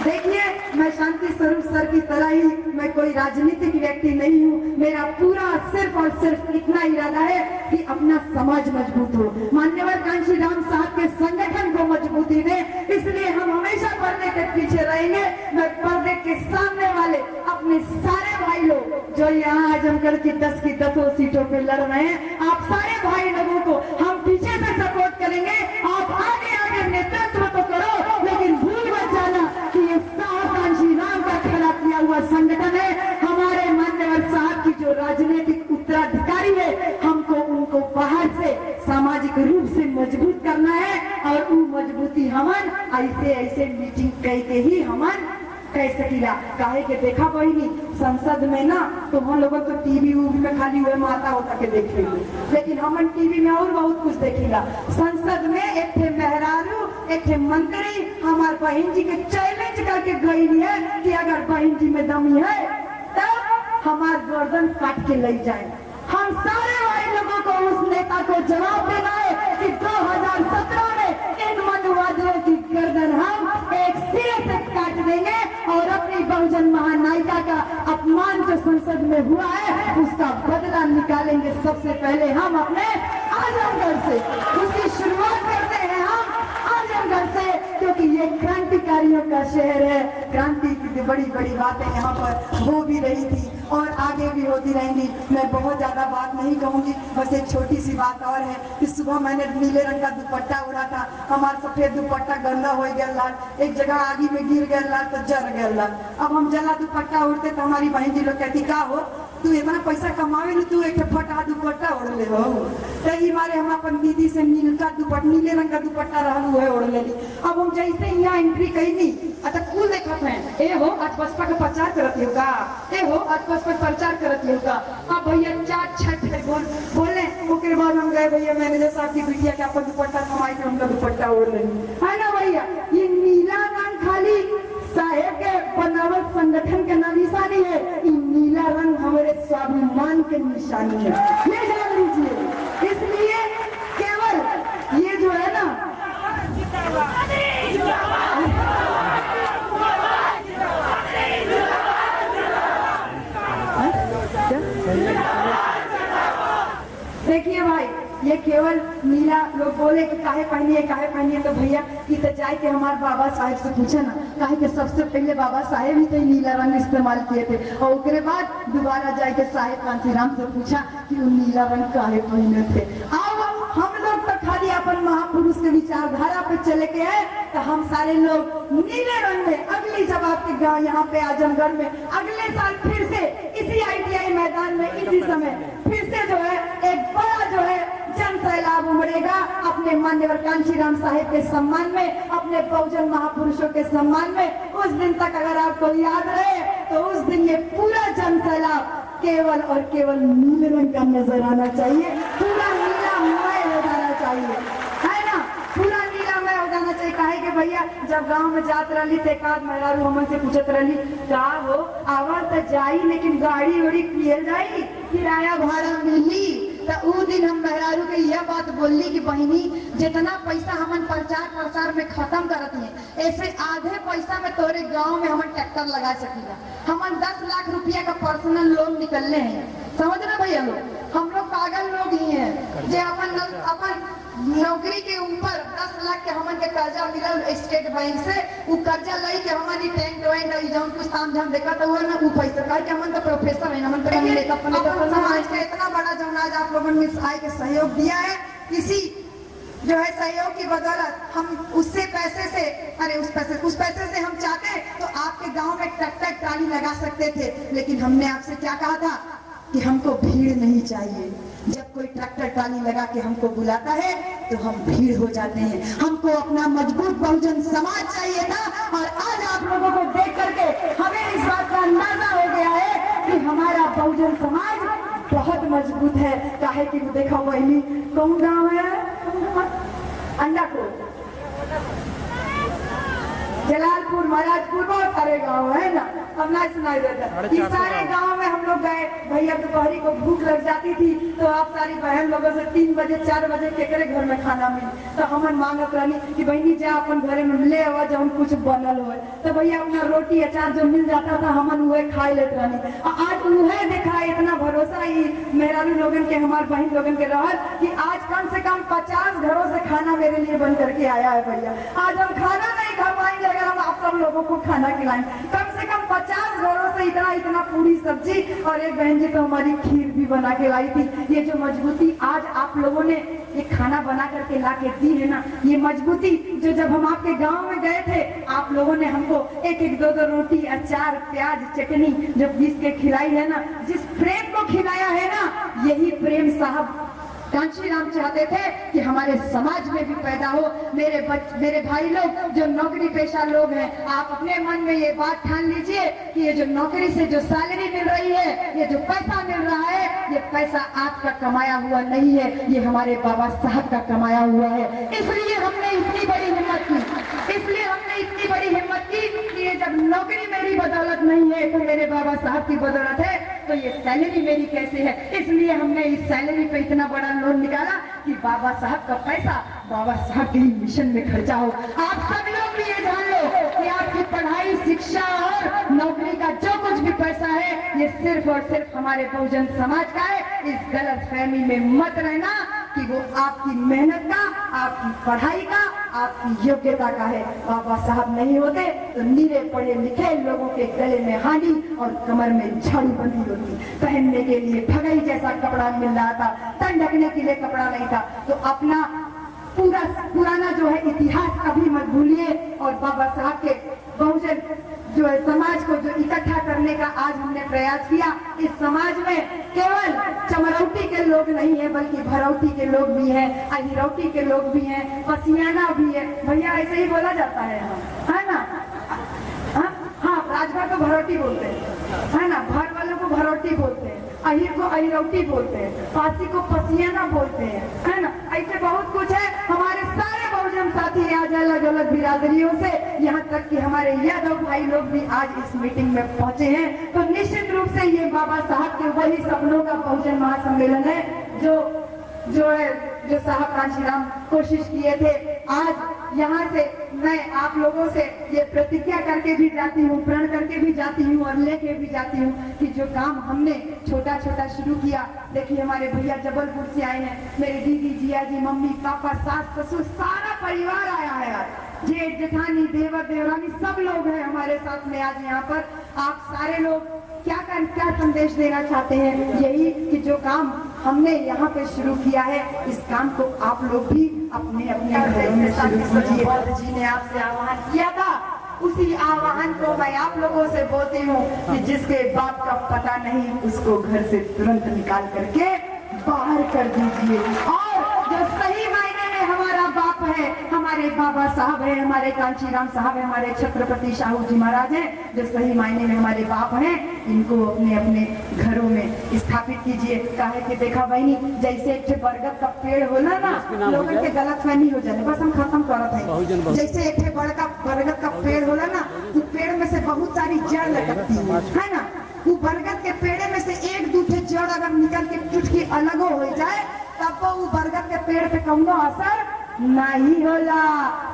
देखिए, मैं शांति स्वरूप सर की तरह ही मैं कोई राजनीतिक व्यक्ति नहीं हूँ। मेरा पूरा सिर्फ और सिर्फ इतना इरादा है कि अपना समाज मजबूत हो, मान्यवर कांचीराम साहब के संगठन को मजबूती दे, इसलिए हम हमेशा पर्दे के पीछे रहेंगे। मैं पर्दे के सामने वाले अपने सारे भाई लोग जो यहाँ आजमगढ़ की 10 की 10 सीटों पे लड़ रहे हैं, आप सारे भाई लोगों को हम पीछे से सपोर्ट करेंगे। आप आगे आगे नेतृत्व तो करो, लेकिन भूल मत जाना कि ये साहब कांचीराम का खड़ा किया हुआ संगठन है। हमारे मान्यवर साहब की जो राजनीतिक उत्तराधिकारी है, हमको उनको बाहर से सामाजिक रूप से मजबूत करना है और वो मजबूती हमन ऐसे ऐसे मीटिंग करके ही हमन कह सकीला। काहे के देखा बहिनी संसद में ना तो हम लोगों तो टीवी में खाली हुए माता होता के देख लेंगे, लेकिन हमन टीवी में और बहुत कुछ देखीला। संसद में एक थे मेहरारू, एक थे मंत्री हमार बहन जी के चैलेंज करके गई है कि अगर बहन जी में दमी है तब हमार गर्दन काट के ले जाए। हम सारे भाई लोगों को उस नेता को जवाब देना है कि 2017 में इन मनुवादियों की गर्दन हम एक सिरे से काट देंगे और अपनी बहुजन महानायिका का अपमान जो संसद में हुआ है उसका बदला निकालेंगे। सबसे पहले हम अपने आजमगढ़ से उसकी शुरुआत करते हैं, हम आजमगढ़ से, क्योंकि ये क्रांति क्रांतिकारियों का शहर है। क्रांति की बड़ी बड़ी बातें यहाँ पर हो भी रही थी और आगे भी होती रहेंगी। मैं बहुत ज्यादा बात नहीं कहूंगी, बस एक छोटी सी बात और है कि सुबह मैंने नीले रंग का दुपट्टा उड़ा था, हमारा सफेद दुपट्टा गंदा हो गया लाल, एक जगह आगी में गिर गया लाल तो जल गया लाल। अब हम जला दुपट्टा उड़ते तो हमारी बहन जी लोग कहती का हो तू इतना पैसा कमावे न तू एक फटा दुपट्टा उड़ ले हो। तही मारे हम अपन दीदी से नीले रंग का दुपट्टा रहल हुए उड़ लेली। अब हम जैसे यहाँ एंट्री कईनी अच्छा कुल देखत हैं ए हो आज बसपा का प्रचार करत हो का, ए हो आज बसपा प्रचार करत हो का। अब भैया चार छठ बोले ओकरे बाद हम गए भैया मैनेजर साहब की बिटिया के अपन दुपट्टा कमाई के उनका दुपट्टा उड़ लेनी है ना भैया। ये नीला रंग खाली साहेब के बनावट संगठन के ना निशानी है, ये नीला रंग हमारे स्वाभिमान के निशानी है, ये जान लीजिए। इसलिए केवल ये जो है ना देखिए भाई ये केवल नीला लोग बोले कि काहे पहनिए तो भैया ये तो जाए के हमारे बाबा साहेब से पूछे ना, काहे के सबसे पहले बाबा साहेब ही तो नीला रंग इस्तेमाल किए थे और उसके बाद दोबारा जाए के साहेब कांसीराम से पूछा कि वो नीला रंग काहे पहने थे। अब हम लोग तो खाली अपन महापुरुष के विचारधारा पे चले के हैं तो हम सारे लोग नीले रंग में अगली जब आपके गाँव यहाँ पे आजमगढ़ में अगले साल फिर से इसी ITI मैदान में इसी समय फिर से जो है एक बड़ा जो है जन सैलाब उमड़ेगा अपने मान्यवर कांशीराम साहेब के सम्मान में, अपने बहुजन महापुरुषों के सम्मान में। उस दिन तक अगर आपको याद रहे तो उस दिन ये पूरा जन सैलाब केवल और केवल नीले रंग का नजर आना चाहिए, पूरा नीलामय हो जाना चाहिए, है ना, पूरा नीलामय हो जाना चाहिए। काहे के भैया जब गांव में जात रही तो एक आध मेहरारू हमन से पूछत रही का हो आवा तो जाई लेकिन गाड़ी उड़ी किए जाई किराया भाड़ा मिली। तो उ दिन हम मेहरारू के यह बात बोली कि बहिनी जितना पैसा हमन प्रचार प्रसार में खत्म करत है ऐसे आधे पैसा में तोरे गांव में हमन ट्रैक्टर लगा सकीला। हमन 10 लाख रुपया का पर्सनल लोन निकलने हैं, समझ ना भैया लोग, हम लोग पागल लोग ही हैं जे अपन नौकरी के ऊपर 10 लाख के हमन के कर्जा मिलल स्टेट बैंक से, वो कर्जा लई के हमन ही टैंक वैंक जौन कुछ ताम झाम देखत हुआ ना वो पैसा काहे कि हमन तो प्रोफेसर है, हमन तो मिले अपने समाज का इतना बड़ा जौन आज आप लोगों ने आए के सहयोग दिया है, किसी जो है सहयोग की बदौलत हम उससे पैसे से उस पैसे से हम चाहते तो आपके गांव में ट्रैक्टर ट्राली लगा सकते थे। लेकिन हमने आपसे क्या कहा था कि हमको भीड़ नहीं चाहिए, जब कोई ट्रैक्टर ट्राली लगा के हमको बुलाता है तो हम भीड़ हो जाते हैं, हमको अपना मजबूत बहुजन समाज चाहिए था। और आज आप लोगों को देख करके हमें इस बात का अंदाजा हो गया है कि हमारा बहुजन समाज बहुत मजबूत है। काहे कि देखो वही कौन गांव है अंडा को जलालपुर महाराजपुर बहुत सारे गांव है ना, अब ना सुनाई देता। इस सारे गांव में हम लोग गए भैया, दोपहरी को भूख लग जाती थी तो आप सारी बहन लोगों से 3 बजे 4 बजे केकरे घर में खाना मिली तो हमन मांगत रही कि बहनी जा अपन घरे में ले आवा जब कुछ बनल हो तो भैया अपना रोटी अचार जो मिल जाता था हमन वह खा लेते रही। आज वह देखा इतना भरोसा ही मेहरारू लोगन के हमारे बहन लोगन के रहल कि आज कम से कम 50 घरों से खाना मेरे लिए बन करके आया है भैया। आज हम खाना नहीं खा पाएंगे अगर हम आप सब लोगों को खाना खिलाएं, कम से कम 50 घरों से इतना पूरी सब्जी और एक बहन जी तो हमारी खीर भी बना के लाई थी। ये जो मजबूती आज आप लोगों ने ये खाना बना करके ला के दी है ना, ये मजबूती जो जब हम आपके गांव में गए थे आप लोगों ने हमको 1-1 2-2 रोटी अचार प्याज चटनी जो पीस के खिलाई है ना, जिस प्रेम को खिलाया है ना, यही प्रेम साहब कांशीराम चाहते थे कि हमारे समाज में भी पैदा हो। मेरे भाई लोग जो नौकरी पेशा लोग हैं, आप अपने मन में ये बात ठान लीजिए कि ये जो नौकरी से जो सैलरी मिल रही है, ये जो पैसा मिल रहा है, ये पैसा आपका कमाया हुआ नहीं है, ये हमारे बाबा साहब का कमाया हुआ है। इसलिए हमने इतनी बड़ी हिम्मत की कि ये जब नौकरी मेरी बदौलत नहीं है तो मेरे बाबा साहब की बदौलत है, तो ये सैलरी मेरी कैसे है। इसलिए हमने इस सैलरी पे इतना बड़ा लोन निकाला कि बाबा साहब का पैसा बाबा साहब के मिशन में खर्चा हो। आप सब लोग भी ये जान लो कि आपकी पढ़ाई शिक्षा और नौकरी का जो कुछ भी पैसा है ये सिर्फ और सिर्फ हमारे बहुजन समाज का है। इस गलत फहमी में मत रहना कि वो आपकी मेहनत का, आपकी पढ़ाई का आपकी योग्यता का है। बाबा साहब नहीं होते तो नीरे पढ़े लिखे लोगों के गले में हांडी और कमर में झाड़ू बंधी होती, पहनने के लिए भगई जैसा कपड़ा मिल रहा था, तन ढकने के लिए कपड़ा नहीं था। तो अपना पूरा पुराना जो है इतिहास कभी मत भूलिए। और बाबा साहब के बहुजन जो है समाज को जो इकट्ठा करने का आज हमने प्रयास किया, इस समाज में केवल चमरौटी के लोग नहीं है बल्कि भरौटी के लोग भी हैं, अहिरौटी के लोग भी हैं, पसियाना भी है। भैया ऐसे ही बोला जाता है ना? हाँ, राजभर को भरौटी बोलते हैं, है ना? भर वालों को भरौटी बोलते हैं, अहिर को अहिरौटी बोलते हैं, पासी को पसियाना बोलते हैं, है ना? ऐसे बहुत कुछ है। हमारे सारे बहुजन साथी आज अलग अलग बिरादरियों से, यहाँ तक कि हमारे यादव भाई लोग भी आज इस मीटिंग में पहुंचे हैं। तो निश्चित रूप से ये बाबा साहब के वही सपनों का बहुजन महासम्मेलन है जो साहब कांशीराम कोशिश किए थे। आज यहाँ से मैं आप लोगों से ये प्रतिज्ञा करके भी जाती हूँ, प्रण करके भी जाती हूँ और लेके भी जाती हूँ कि जो काम हमने छोटा छोटा शुरू किया, देखिए हमारे भैया जबलपुर से आए हैं, मेरे दीदी जिया जी, मम्मी पापा, सास ससुर, सारा परिवार आया है आज, जेठ जेठानी, देवर देवरानी सब लोग हैं हमारे साथ में आज यहाँ पर। आप सारे लोग क्या संदेश देना चाहते हैं? यही कि जो काम हमने यहाँ पे शुरू किया है, इस काम को आप लोग भी अपने अपने घरों में शुरू कीजिए। जी ने आपसे आह्वान किया था, उसी आह्वान को मैं आप लोगों से बोलती हूँ कि जिसके बाप का पता नहीं उसको घर से तुरंत निकाल करके बाहर कर दीजिए। और जो सही मायने में हमारा बाप है, हमारे बाबा साहब है, हमारे कांशीराम साहब है, हमारे छत्रपति शाहू जी महाराज हैं, जो सही मायने में हमारे बाप हैं, इनको अपने अपने घरों में स्थापित कीजिए। काहे कि देखा बहनी, जैसे एक बरगद का पेड़ होला ना, लोगों के गलतफहमी हो जाने, बस हम खत्म करत हैं। जैसे एक बरगद का पेड़ होला ना, उस पेड़ में से बहुत सारी जड़ लटकती है ना, वो बरगद के पेड़ में से एक दूठे जड़ अगर निकल के चुटकी अलग हो जाए तब वो बरगद के पेड़ पे कौनो असर नहीं होला।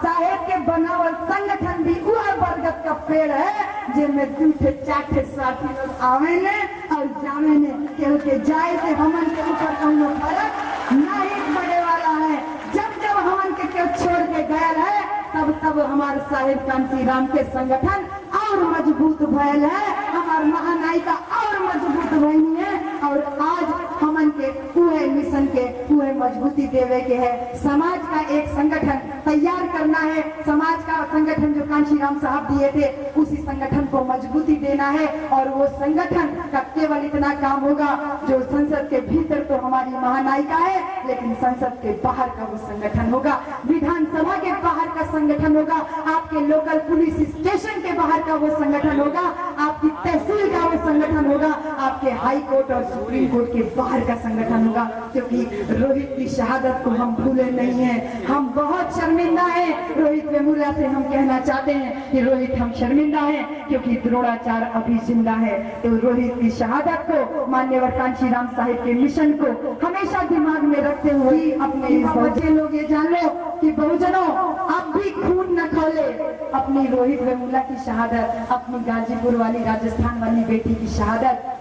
साहेब के बनावल संगठन भी वह बरगद का पेड़ है जिनमें दूठे चाटे साथी लोग आवे ने और जावे ने, क्योंकि जाए से हमन के ऊपर कौनो फर्क नहीं पड़े वाला है। जब जब हमन के क्यों छोड़ के गया है तब हमारे साहेब कांशीराम के संगठन और मजबूत भयल है, हमारे महानायिका और मजबूत बनी है। और आज हमन के पूरे मिशन के पूरे मजबूती देवे के है, समाज का एक संगठन तैयार करना है। समाज का संगठन जो कांशीराम साहब दिए थे, उसी संगठन को मजबूती देना है। और वो संगठन का केवल इतना काम होगा, जो संसद के भीतर तो हमारी महानायिका है, लेकिन संसद के बाहर का वो संगठन होगा, विधानसभा के बाहर का संगठन होगा, आपके लोकल पुलिस स्टेशन के बाहर का वो संगठन होगा, आपकी तहसील का वो संगठन होगा, आपके हाई कोर्ट और सुप्रीम कोर्ट के बाहर का संगठन होगा। क्योंकि रोहित की शहादत को हम भूले नहीं हैं, हम बहुत शर्मिंदा हैं। रोहित वेमुला से हम कहना चाहते हैं कि रोहित हम शर्मिंदा हैं, क्योंकि द्रोणाचार अभी जिंदा है। तो रोहित की शहादत को, मान्यवर कांशीराम साहिब के मिशन को हमेशा दिमाग में रखते हुए अपने बच्चे लोग ये जान लो कि बहुजनों अब भी खून न खोले। अपनी रोहित वेमुला की शहादत, अपनी गाजीपुर वाली राजस्थान वाली बेटी की शहादत,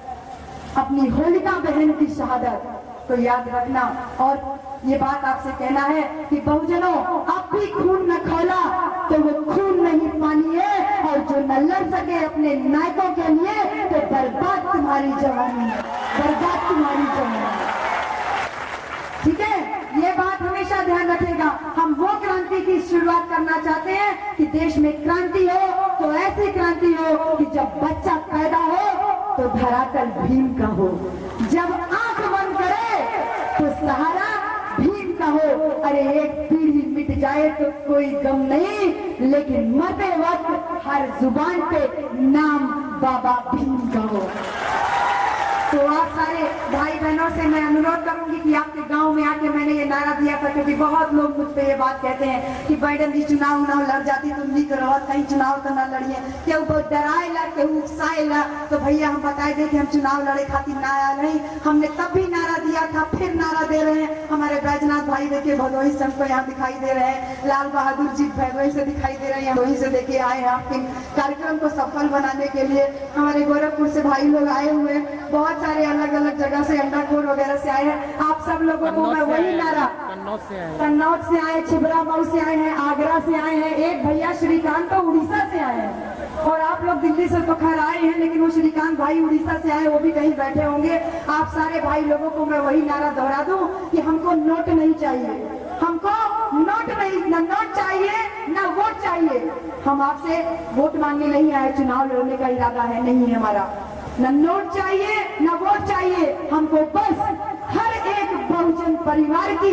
अपनी होलिका बहन की शहादत को याद रखना। और ये बात आपसे कहना है कि बहुजनों अब भी खून न खोला तो वो खून नहीं पानी है, और जो न लड़ सके अपने नायकों के लिए तो बर्बाद तुम्हारी जवानी है, बर्बाद तुम्हारी जवानी। ठीक है, ये बात हमेशा ध्यान रखेगा। हम वो क्रांति की शुरुआत करना चाहते हैं कि देश में क्रांति हो तो ऐसी क्रांति हो कि जब बच्चा पैदा हो तो धरातल भीम का हो, जब आंख बंद करे तो सहारा भीम का हो। अरे एक पीढ़ी मिट जाए तो कोई गम नहीं, लेकिन मरते वक्त हर जुबान पे नाम बाबा भीम का हो। तो आप सारे भाई बहनों से मैं अनुरोध करूंगी कि आपके गांव में आके मैंने ये नारा दिया था, क्योंकि बहुत लोग मुझ पे ये बात कहते हैं कि मैडम जी चुनाव लड़ जाती तुम भी करो, कहीं चुनाव तो ना लड़िए, क्यों बहुत डराएला केहू उकसाएला। तो भैया हम बताए थे कि हम चुनाव लड़े खातिर ना आया नहीं, हमने तब भी नारा दिया था, फिर नारा दे रहे हैं। हमारे बैजनाथ भाई देखिए भदोही से हमको यहाँ दिखाई दे रहे हैं, लाल बहादुर जी भदोही से दिखाई दे रहे हैं, भदोही से देखे आए हैं आपके कार्यक्रम को सफल बनाने के लिए। हमारे गोरखपुर से भाई लोग आए हुए, बहुत सारे अलग अलग जगह से, अंडाकोर वगैरह से आए हैं। आप सब लोगों को मैं वही नारा, कन्नौज से आए, छिबरा मऊ से आए हैं, आगरा से आए हैं, एक भैया श्रीकांत तो उड़ीसा से आए हैं, और आप लोग दिल्ली से तो खैर आए हैं, लेकिन वो श्रीकांत भाई उड़ीसा से आए, वो भी कहीं बैठे होंगे। आप सारे भाई लोगों को मैं वही नारा दोहरा दूं कि हमको नोट नहीं चाहिए, हमको नोट नहीं, न नोट चाहिए न वोट चाहिए। हम आपसे वोट मांगने नहीं आए, चुनाव लड़ने का इरादा है नहीं है हमारा। न नोट चाहिए न वोट चाहिए, हमको बस हर एक बहुजन परिवार की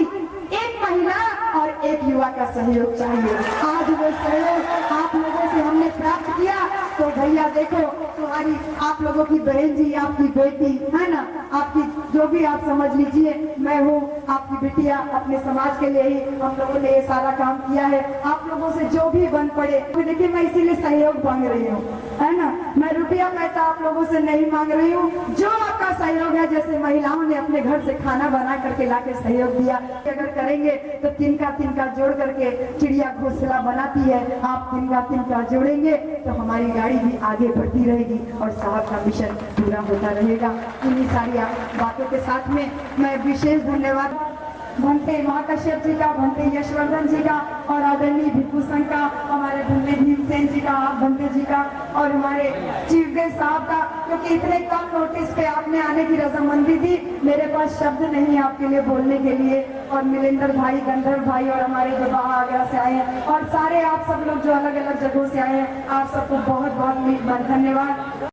एक महिला और एक युवा का सहयोग चाहिए। आज वो सहयोग आप लोगों से हमने प्राप्त किया, तो भैया देखो तुम्हारी, आप लोगों की बहन जी, आपकी बेटी है ना, आपकी जो भी आप समझ लीजिए, मैं हूँ आपकी बिटिया, अपने समाज के लिए ही हम लोगों ने ये सारा काम किया है। आप लोगों से जो भी बन पड़े, तो देखिए मैं इसीलिए सहयोग मांग रही हूँ, है ना, मैं रुपया पैसा आप लोगों से नहीं मांग रही हूँ। जो आपका सहयोग है, जैसे महिलाओं ने अपने घर से खाना बना करके लाके सहयोग दिया, अगर करेंगे तो तिनका तिनका जोड़ करके चिड़िया घोंसला बनाती है, आप तिनका तिनका जोड़ेंगे तो हमारी गाड़ी भी आगे बढ़ती रहेगी और साहब का मिशन पूरा होता रहेगा। इन्हीं सारी बातों के साथ में मैं विशेष धन्यवाद भंते महाकश्यप जी का, भंते यशवर्धन जी का, और आदरणीय भिक्खू संघ का, हमारे भंते भीमसेन जी का, आप भंते जी का, और हमारे चीफ गेस्ट साहब का, क्योंकि इतने कम नोटिस पे आपने आने की रजामंदी दी, मेरे पास शब्द नहीं है आपके लिए बोलने के लिए। और मिलेंद्र भाई, गंधर्व भाई, और हमारे जो आगरा से आए हैं, और सारे आप सब लोग जो अलग अलग जगहों से आए हैं, आप सबको बहुत बहुत धन्यवाद।